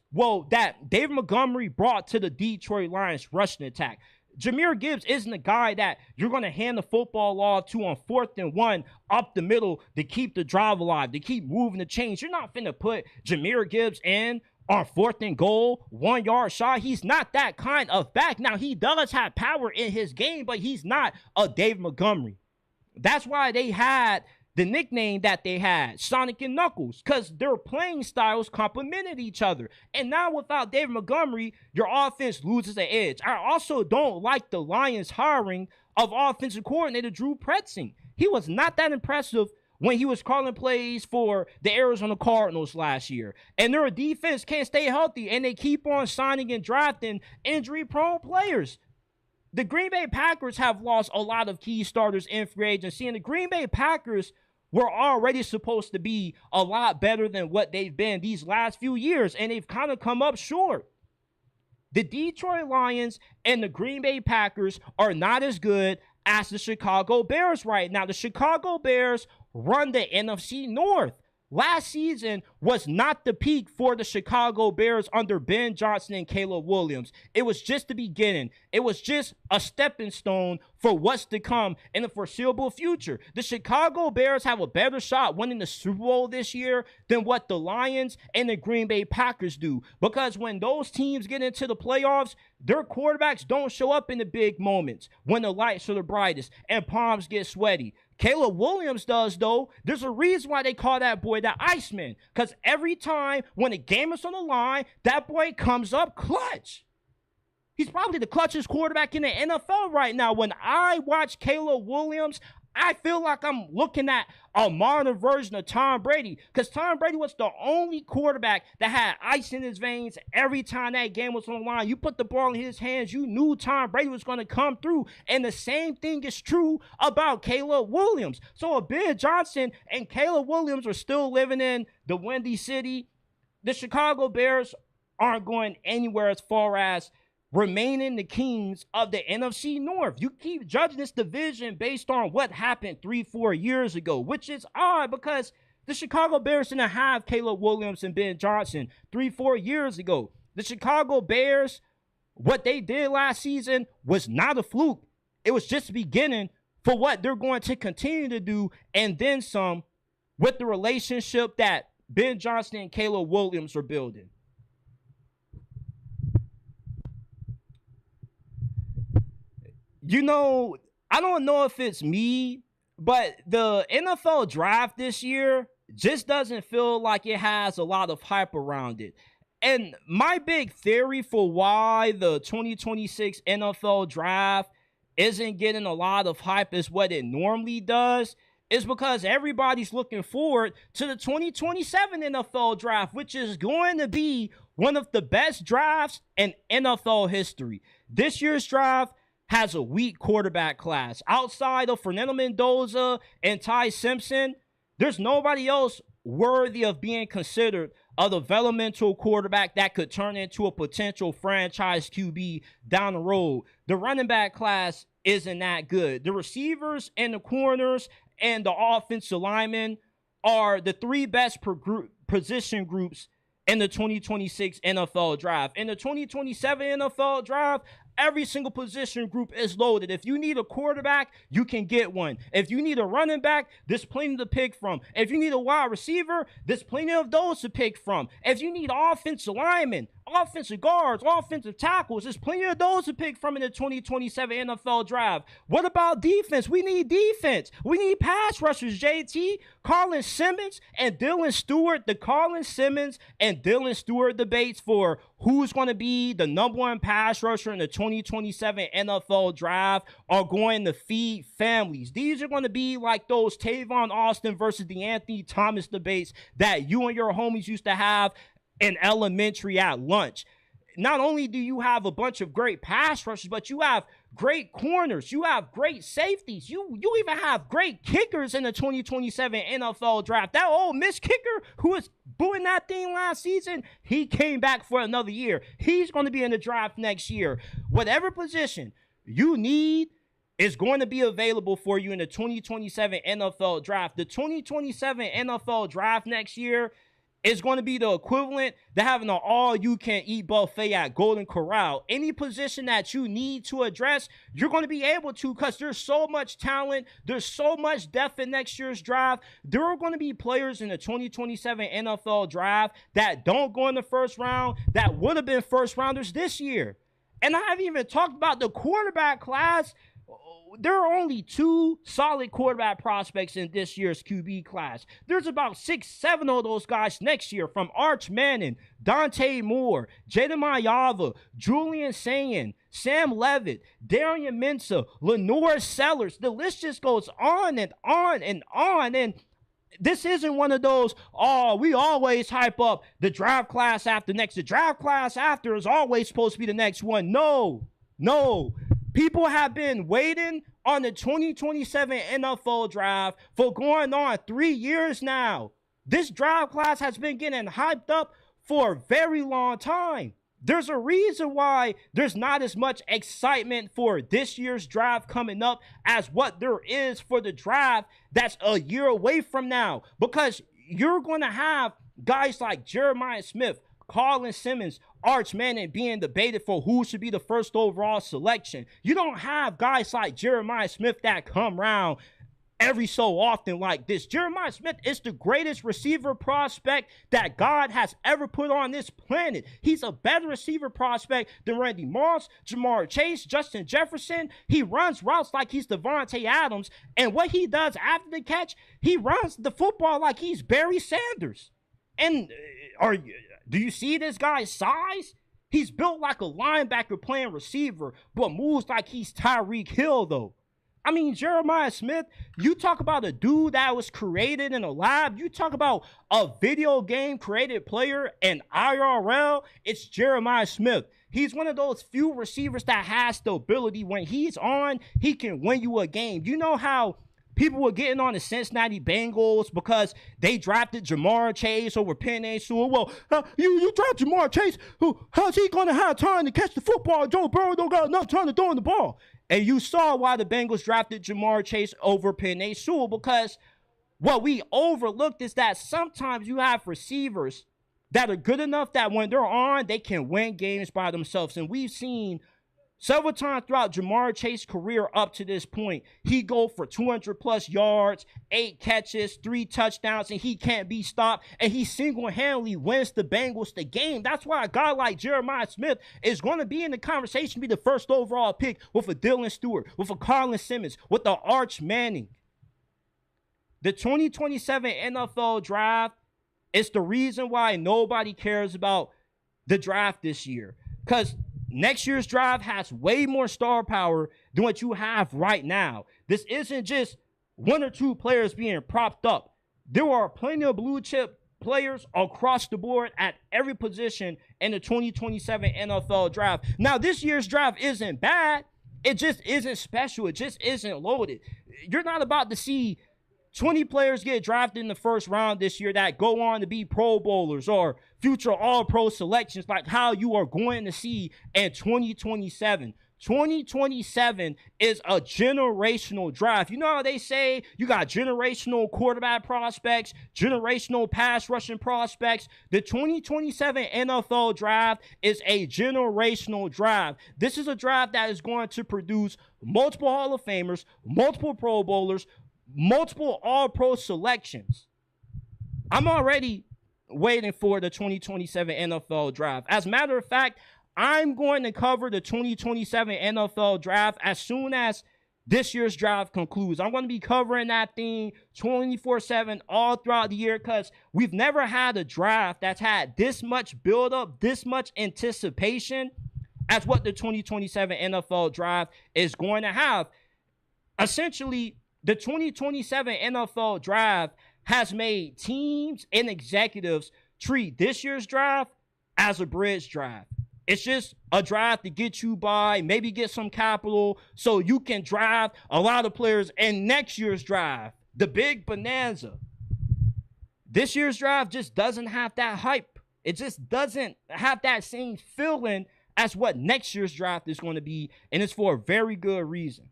that David Montgomery brought to the Detroit Lions rushing attack. Jahmyr Gibbs isn't a guy that you're going to hand the football off to on 4th and 1 up the middle to keep the drive alive, to keep moving the chains. You're not finna put Jahmyr Gibbs in on 4th and goal, 1 yard shot. He's not that kind of back. Now, he does have power in his game, but he's not a David Montgomery. That's why they had the nickname that they had, Sonic and Knuckles, because their playing styles complemented each other. And now without David Montgomery, your offense loses an edge. I also don't like the Lions hiring of offensive coordinator Drew Pretzing. He was not that impressive when he was calling plays for the Arizona Cardinals last year. And their defense can't stay healthy, and they keep on signing and drafting injury-prone players. The Green Bay Packers have lost a lot of key starters in free agency, and the Green Bay Packers were already supposed to be a lot better than what they've been these last few years, and they've kind of come up short. The Detroit Lions and the Green Bay Packers are not as good as the Chicago Bears right now. The Chicago Bears run the NFC North. Last season was not the peak for the Chicago Bears under Ben Johnson and Caleb Williams. It was just the beginning. It was just a stepping stone for what's to come in the foreseeable future. The Chicago Bears have a better shot winning the Super Bowl this year than what the Lions and the Green Bay Packers do. Because when those teams get into the playoffs, their quarterbacks don't show up in the big moments when the lights are the brightest and palms get sweaty. Caleb Williams does, though. There's a reason why they call that boy the Iceman. Because every time when the game is on the line, that boy comes up clutch. He's probably the clutchest quarterback in the NFL right now. When I watch Caleb Williams, I feel like I'm looking at a modern version of Tom Brady, because Tom Brady was the only quarterback that had ice in his veins every time that game was on the line. You put the ball in his hands, you knew Tom Brady was going to come through, and the same thing is true about Caleb Williams. So if Ben Johnson and Caleb Williams are still living in the Windy City, the Chicago Bears aren't going anywhere as far as remaining the kings of the NFC North. You keep judging this division based on what happened 3-4 years ago, which is odd because the Chicago Bears didn't have Caleb Williams and Ben Johnson 3-4 years ago. The Chicago Bears, what they did last season was not a fluke. It was just the beginning for what they're going to continue to do, and then some, with the relationship that Ben Johnson and Caleb Williams are building. You know, I don't know if it's me, but the NFL draft this year just doesn't feel like it has a lot of hype around it. And my big theory for why the 2026 NFL draft isn't getting a lot of hype as what it normally does is because everybody's looking forward to the 2027 NFL draft, which is going to be one of the best drafts in NFL history. This year's draft has a weak quarterback class. Outside of Fernando Mendoza and Ty Simpson, there's nobody else worthy of being considered a developmental quarterback that could turn into a potential franchise QB down the road. The running back class isn't that good. The receivers and the corners and the offensive linemen are the three best position groups in the 2026 NFL draft. In the 2027 NFL draft, Every single position group is loaded. If you need a quarterback, you can get one. If you need a running back, there's plenty to pick from. If you need a wide receiver, there's plenty of those to pick from. If you need offensive linemen, offensive guards, offensive tackles, there's plenty of those to pick from in the 2027 NFL draft. What about defense? We need defense. We need pass rushers, JT. Colin Simmons and Dylan Stewart. The Colin Simmons and Dylan Stewart debates for who's going to be the number one pass rusher in the 2027 NFL draft are going to feed families. These are going to be like those Tavon Austin versus DeAnthony Thomas debates that you and your homies used to have in elementary at lunch. Not only do you have a bunch of great pass rushers, but you have great corners. You have great safeties. You even have great kickers in the 2027 NFL draft. That old Miss kicker who was booing that thing last season, he came back for another year. He's going to be in the draft next year. Whatever position you need is going to be available for you in the 2027 NFL draft. The 2027 NFL draft next year is going to be the equivalent to having an all-you-can-eat buffet at Golden Corral. Any position that you need to address, you're going to be able to because there's so much talent. There's so much depth in next year's draft. There are going to be players in the 2027 NFL draft that don't go in the first round that would have been first-rounders this year. And I haven't even talked about the quarterback class. There are only 2 solid quarterback prospects in this year's QB class. There's about 6, 7 of those guys next year, from Arch Manning, Dante Moore, Jaden Mayava, Julian Sayin, Sam Levitt, Darian Mensah, Lenore Sellers. The list just goes on and on and on. And this isn't one of those, we always hype up the draft class after next. The draft class after is always supposed to be the next one. No. People have been waiting on the 2027 NFL draft for going on 3 years now. This draft class has been getting hyped up for a very long time. There's a reason why there's not as much excitement for this year's draft coming up as what there is for the draft that's a year away from now. Because you're going to have guys like Jeremiah Smith, Colin Simmons, Arch Manning being debated for who should be the first overall selection. You don't have guys like Jeremiah Smith that come around every so often like this. Jeremiah Smith is the greatest receiver prospect that God has ever put on this planet. He's a better receiver prospect than Randy Moss, Jamar Chase, Justin Jefferson. He runs routes like he's Devontae Adams. And what he does after the catch, he runs the football like he's Barry Sanders. And do you see this guy's size? He's built like a linebacker playing receiver, but moves like he's Tyreek Hill, though. I mean, Jeremiah Smith, you talk about a dude that was created in a lab. You talk about a video game created player in IRL. It's Jeremiah Smith. He's one of those few receivers that has the ability when he's on, he can win you a game. You know how people were getting on the Cincinnati Bengals because they drafted Jamar Chase over Penei Sewell. Well, you drafted Jamar Chase. How's he going to have time to catch the football? Joe Burrow don't got enough time to throw in the ball. And you saw why the Bengals drafted Jamar Chase over Penei Sewell, because what we overlooked is that sometimes you have receivers that are good enough that when they're on, they can win games by themselves. And we've seen several times throughout Jamar Chase's career up to this point, he go for 200-plus yards, 8 catches, 3 touchdowns, and he can't be stopped. And he single-handedly wins the Bengals the game. That's why a guy like Jeremiah Smith is going to be in the conversation, be the first overall pick with a Dylan Stewart, with a Colin Simmons, with the Arch Manning. The 2027 NFL draft is the reason why nobody cares about the draft this year. Because next year's draft has way more star power than what you have right now. This isn't just 1 or 2 players being propped up. There are plenty of blue chip players across the board at every position in the 2027 NFL draft. Now, this year's draft isn't bad. It just isn't special. It just isn't loaded. You're not about to see 20 players get drafted in the first round this year that go on to be Pro Bowlers or future All-Pro selections like how you are going to see in 2027. 2027 is a generational draft. You know how they say you got generational quarterback prospects, generational pass rushing prospects? The 2027 NFL draft is a generational draft. This is a draft that is going to produce multiple Hall of Famers, multiple Pro Bowlers, multiple All-Pro selections. I'm already waiting for the 2027 NFL draft. As a matter of fact, I'm going to cover the 2027 NFL draft as soon as this year's draft concludes. I'm going to be covering that thing 24/7 all throughout the year because we've never had a draft that's had this much buildup, this much anticipation as what the 2027 NFL draft is going to have. Essentially, the 2027 NFL draft has made teams and executives treat this year's draft as a bridge draft. It's just a draft to get you by, maybe get some capital so you can draft a lot of players in next year's draft, the big bonanza. This year's draft just doesn't have that hype. It just doesn't have that same feeling as what next year's draft is going to be, and it's for a very good reason.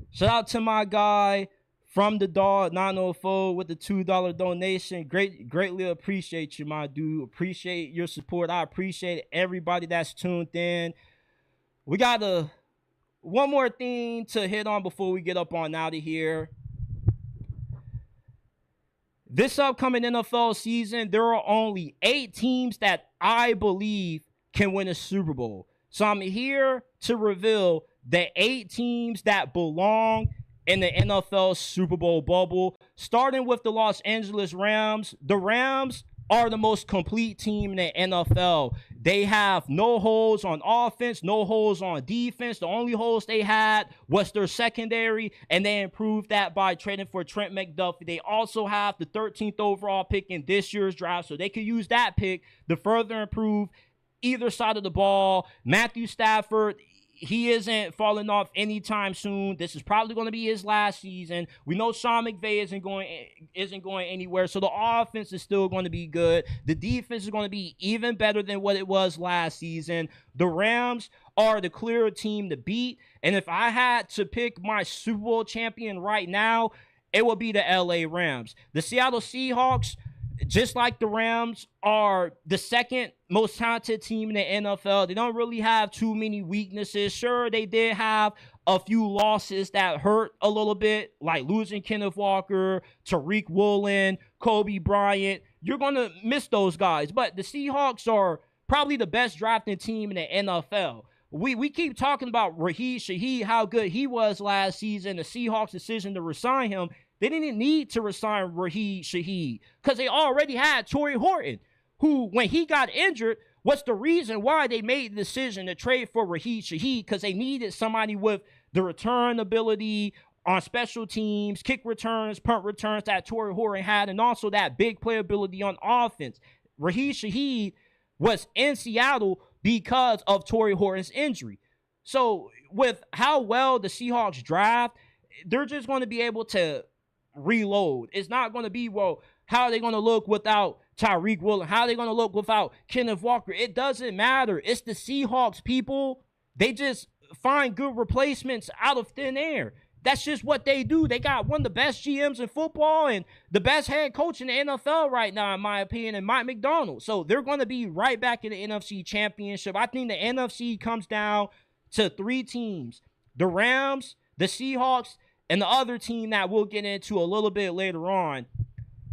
Shout out to my guy from the Dog 904 with the $2 donation. Greatly appreciate you, my dude. Appreciate your support. I appreciate everybody that's tuned in. We got one more thing to hit on before we get up on out of here. This upcoming NFL season, there are only 8 teams that I believe can win a Super Bowl. So I'm here to reveal the 8 teams that belong in the NFL Super Bowl bubble, starting with the Los Angeles Rams. The Rams are the most complete team in the NFL. They have no holes on offense, no holes on defense. The only holes they had was their secondary, and they improved that by trading for Trent McDuffie. They also have the 13th overall pick in this year's draft, so they could use that pick to further improve either side of the ball. Matthew Stafford, he isn't falling off anytime soon. This is probably going to be his last season. We know Sean McVay isn't going anywhere, so the offense is still going to be good. The defense is going to be even better than what it was last season. The Rams are the clear team to beat, and if I had to pick my Super Bowl champion right now, it would be the LA Rams. The Seattle Seahawks, just like the Rams, are the second most talented team in the NFL. They don't really have too many weaknesses. Sure, they did have a few losses that hurt a little bit, like losing Kenneth Walker, Tariq Woolen, Kobe Bryant. You're going to miss those guys. But the Seahawks are probably the best drafting team in the NFL. We keep talking about Rashid Shaheed, how good he was last season, the Seahawks' decision to resign him. They didn't need to resign Rashid Shaheed because they already had Torrey Horton, who, when he got injured, was the reason why they made the decision to trade for Rashid Shaheed, because they needed somebody with the return ability on special teams, kick returns, punt returns that Torrey Horton had, and also that big playability on offense. Rashid Shaheed was in Seattle because of Torrey Horton's injury. So with how well the Seahawks draft, they're just going to be able to reload. It's not going to be, well, how are they going to look without Tariq Woolen? How are they going to look without Kenneth Walker? It doesn't matter. It's the Seahawks, people. They just find good replacements out of thin air. That's just what they do. They got one of the best GMs in football and the best head coach in the NFL right now, in my opinion, and Mike McDonald. So they're going to be right back in the NFC Championship. I think the NFC comes down to 3 teams: the Rams, the Seahawks, and the other team that we'll get into a little bit later on,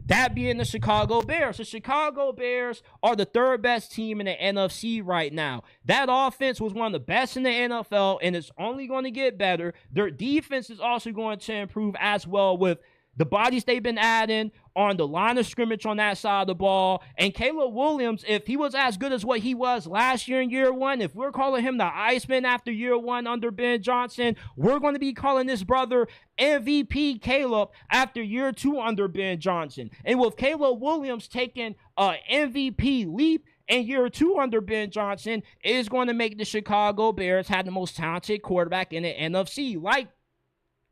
that being the Chicago Bears. The Chicago Bears are the 3rd best team in the NFC right now. That offense was one of the best in the NFL, and it's only going to get better. Their defense is also going to improve as well with the bodies they've been adding on the line of scrimmage on that side of the ball. And Caleb Williams, if he was as good as what he was last year in year 1, if we're calling him the Iceman after year 1 under Ben Johnson, we're going to be calling this brother MVP Caleb after year 2 under Ben Johnson. And with Caleb Williams taking an MVP leap in year 2 under Ben Johnson, it is going to make the Chicago Bears have the most talented quarterback in the NFC.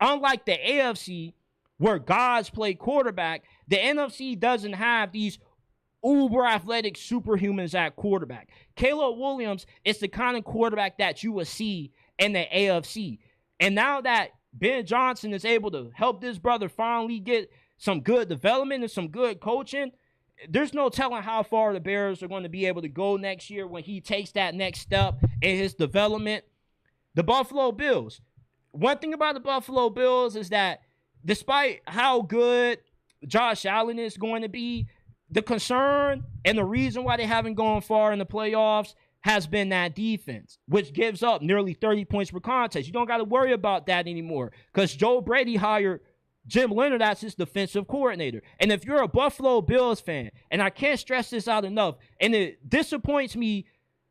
Unlike the AFC, where gods play quarterback, the NFC doesn't have these uber athletic superhumans at quarterback. Caleb Williams is the kind of quarterback that you will see in the AFC. And now that Ben Johnson is able to help this brother finally get some good development and some good coaching, there's no telling how far the Bears are going to be able to go next year when he takes that next step in his development. The Buffalo Bills. One thing about the Buffalo Bills is that despite how good Josh Allen is going to be, the concern and the reason why they haven't gone far in the playoffs has been that defense, which gives up nearly 30 points per contest. You don't got to worry about that anymore because Joe Brady hired Jim Leonard as his defensive coordinator. And if you're a Buffalo Bills fan, and I can't stress this out enough, and it disappoints me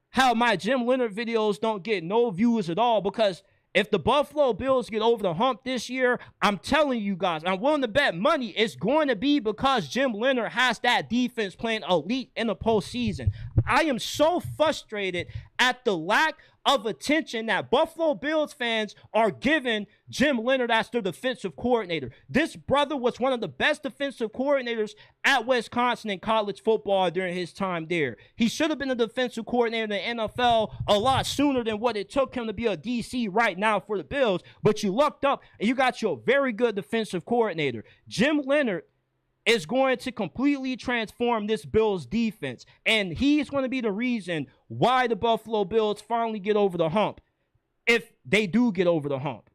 how my Jim Leonard videos don't get no views at all, because if the Buffalo Bills get over the hump this year, I'm telling you guys, I'm willing to bet money it's going to be because Jim Leonard has that defense playing elite in the postseason. I am so frustrated at the lack of attention that Buffalo Bills fans are giving Jim Leonard as their defensive coordinator. This brother was one of the best defensive coordinators at Wisconsin in college football during his time there. He should have been a defensive coordinator in the NFL a lot sooner than what it took him to be a DC right now for the Bills, but you lucked up and you got your very good defensive coordinator. Jim Leonard is going to completely transform this Bills defense, and he's going to be the reason why the Buffalo Bills finally get over the hump, if they do get over the hump.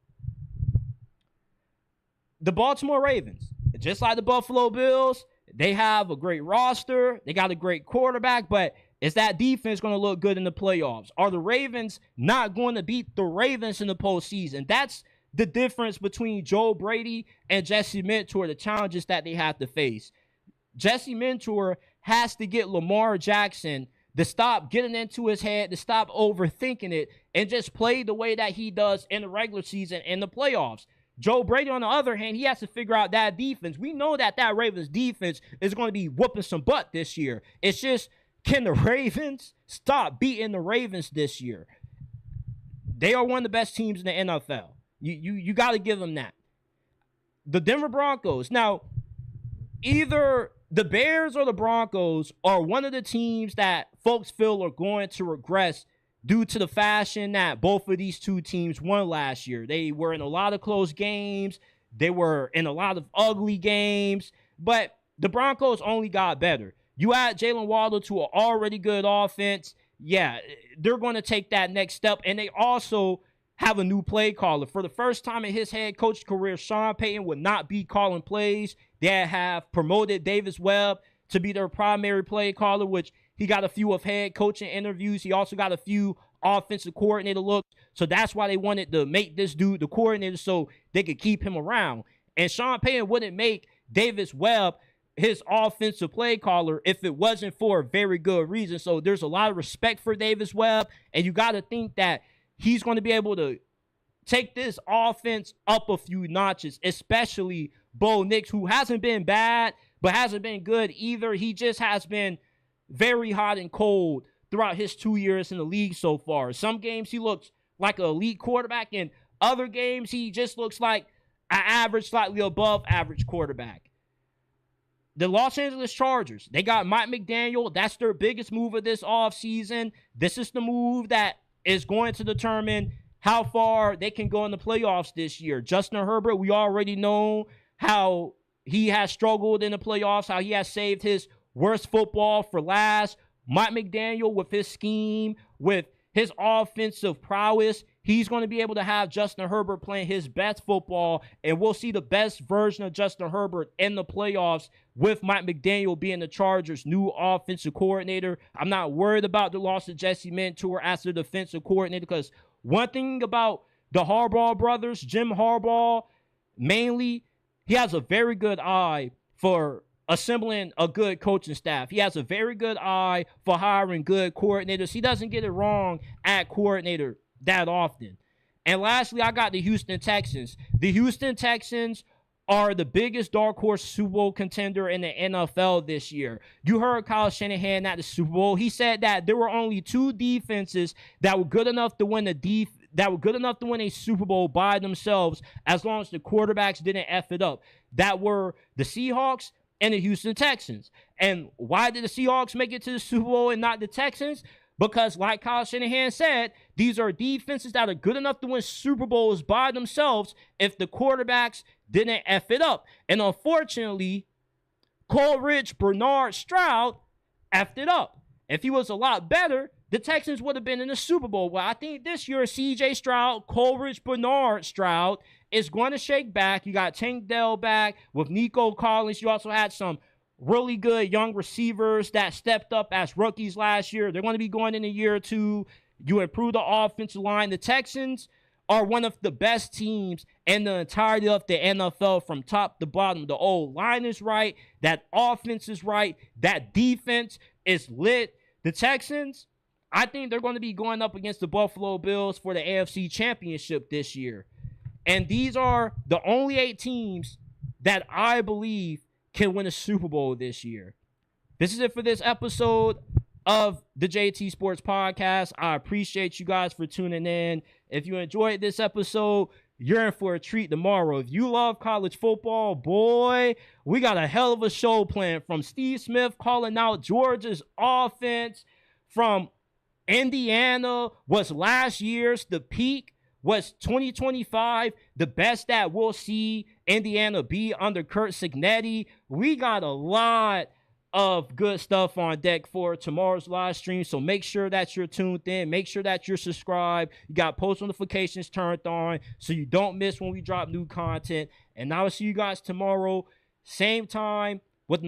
The Baltimore Ravens, just like the Buffalo Bills, they have a great roster, they got a great quarterback, but is that defense going to look good in the playoffs? Are the Ravens not going to beat the Ravens in the postseason? That's the difference between Joe Brady and Jesse Mentor, the challenges that they have to face. Jesse Mentor has to get Lamar Jackson to stop getting into his head, to stop overthinking it, and just play the way that he does in the regular season and the playoffs. Joe Brady, on the other hand, he has to figure out that defense. We know that Ravens defense is going to be whooping some butt this year. It's just, can the Ravens stop beating the Ravens this year? They are one of the best teams in the NFL. You got to give them that. The Denver Broncos. Now, either the Bears or the Broncos are one of the teams that folks feel are going to regress due to the fashion that both of these two teams won last year. They were in a lot of close games. They were in a lot of ugly games. But the Broncos only got better. You add Jalen Waddle to an already good offense. Yeah, they're going to take that next step. And they also have a new play caller. For the first time in his head coach career, Sean Payton would not be calling plays. They have promoted Davis Webb to be their primary play caller, which he got a few of head coaching interviews. He also got a few offensive coordinator looks. So that's why they wanted to make this dude the coordinator so they could keep him around. And Sean Payton wouldn't make Davis Webb his offensive play caller if it wasn't for a very good reason. So there's a lot of respect for Davis Webb, and you got to think that he's going to be able to take this offense up a few notches, especially Bo Nix, who hasn't been bad, but hasn't been good either. He just has been very hot and cold throughout his 2 years in the league so far. Some games he looks like an elite quarterback, and other games he just looks like an average, slightly above average quarterback. The Los Angeles Chargers, they got Mike McDaniel. That's their biggest move of this offseason. This is the move that is going to determine how far they can go in the playoffs this year. Justin Herbert, we already know how he has struggled in the playoffs, how he has saved his worst football for last. Mike McDaniel, with his scheme, with his offensive prowess, he's going to be able to have Justin Herbert playing his best football, and we'll see the best version of Justin Herbert in the playoffs with Mike McDaniel being the Chargers' new offensive coordinator. I'm not worried about the loss of Jesse Mentor as the defensive coordinator, because one thing about the Harbaugh brothers, Jim Harbaugh, mainly, he has a very good eye for assembling a good coaching staff. He has a very good eye for hiring good coordinators. He doesn't get it wrong at coordinator that often. And lastly, I got the Houston Texans. The Houston Texans are the biggest dark horse Super Bowl contender in the NFL this year. You heard Kyle Shanahan at the Super Bowl. He said that there were only two defenses that were good enough to win a Super Bowl by themselves, as long as the quarterbacks didn't F it up. That were the Seahawks and the Houston Texans. And why did the Seahawks make it to the Super Bowl and not the Texans? Because like Kyle Shanahan said, these are defenses that are good enough to win Super Bowls by themselves if the quarterbacks didn't F it up. And unfortunately, Coleridge Bernard Stroud effed it up. If he was a lot better, the Texans would have been in the Super Bowl. Well, I think this year, C.J. Stroud, Coleridge Bernard Stroud is going to shake back. You got Tank Dell back with Nico Collins. You also had some really good young receivers that stepped up as rookies last year. They're going to be going in a year or two. You improve the offensive line. The Texans are one of the best teams in the entirety of the NFL from top to bottom. The old line is right. That offense is right. That defense is lit. The Texans, I think they're going to be going up against the Buffalo Bills for the AFC Championship this year. And these are the only 8 teams that I believe can win a Super Bowl this year. This is it for this episode of the JT Sports Podcast. I appreciate you guys for tuning in. If you enjoyed this episode, you're in for a treat tomorrow. If you love college football, boy, we got a hell of a show planned. From Steve Smith calling out Georgia's offense, from Indiana was last year's the peak, was 2025 the best that we'll see Indiana be under Kurt Cignetti. We got a lot of good stuff on deck for tomorrow's live stream, so make sure that you're tuned in. Make sure that you're subscribed. You got post notifications turned on so you don't miss when we drop new content. And I will see you guys tomorrow, same time,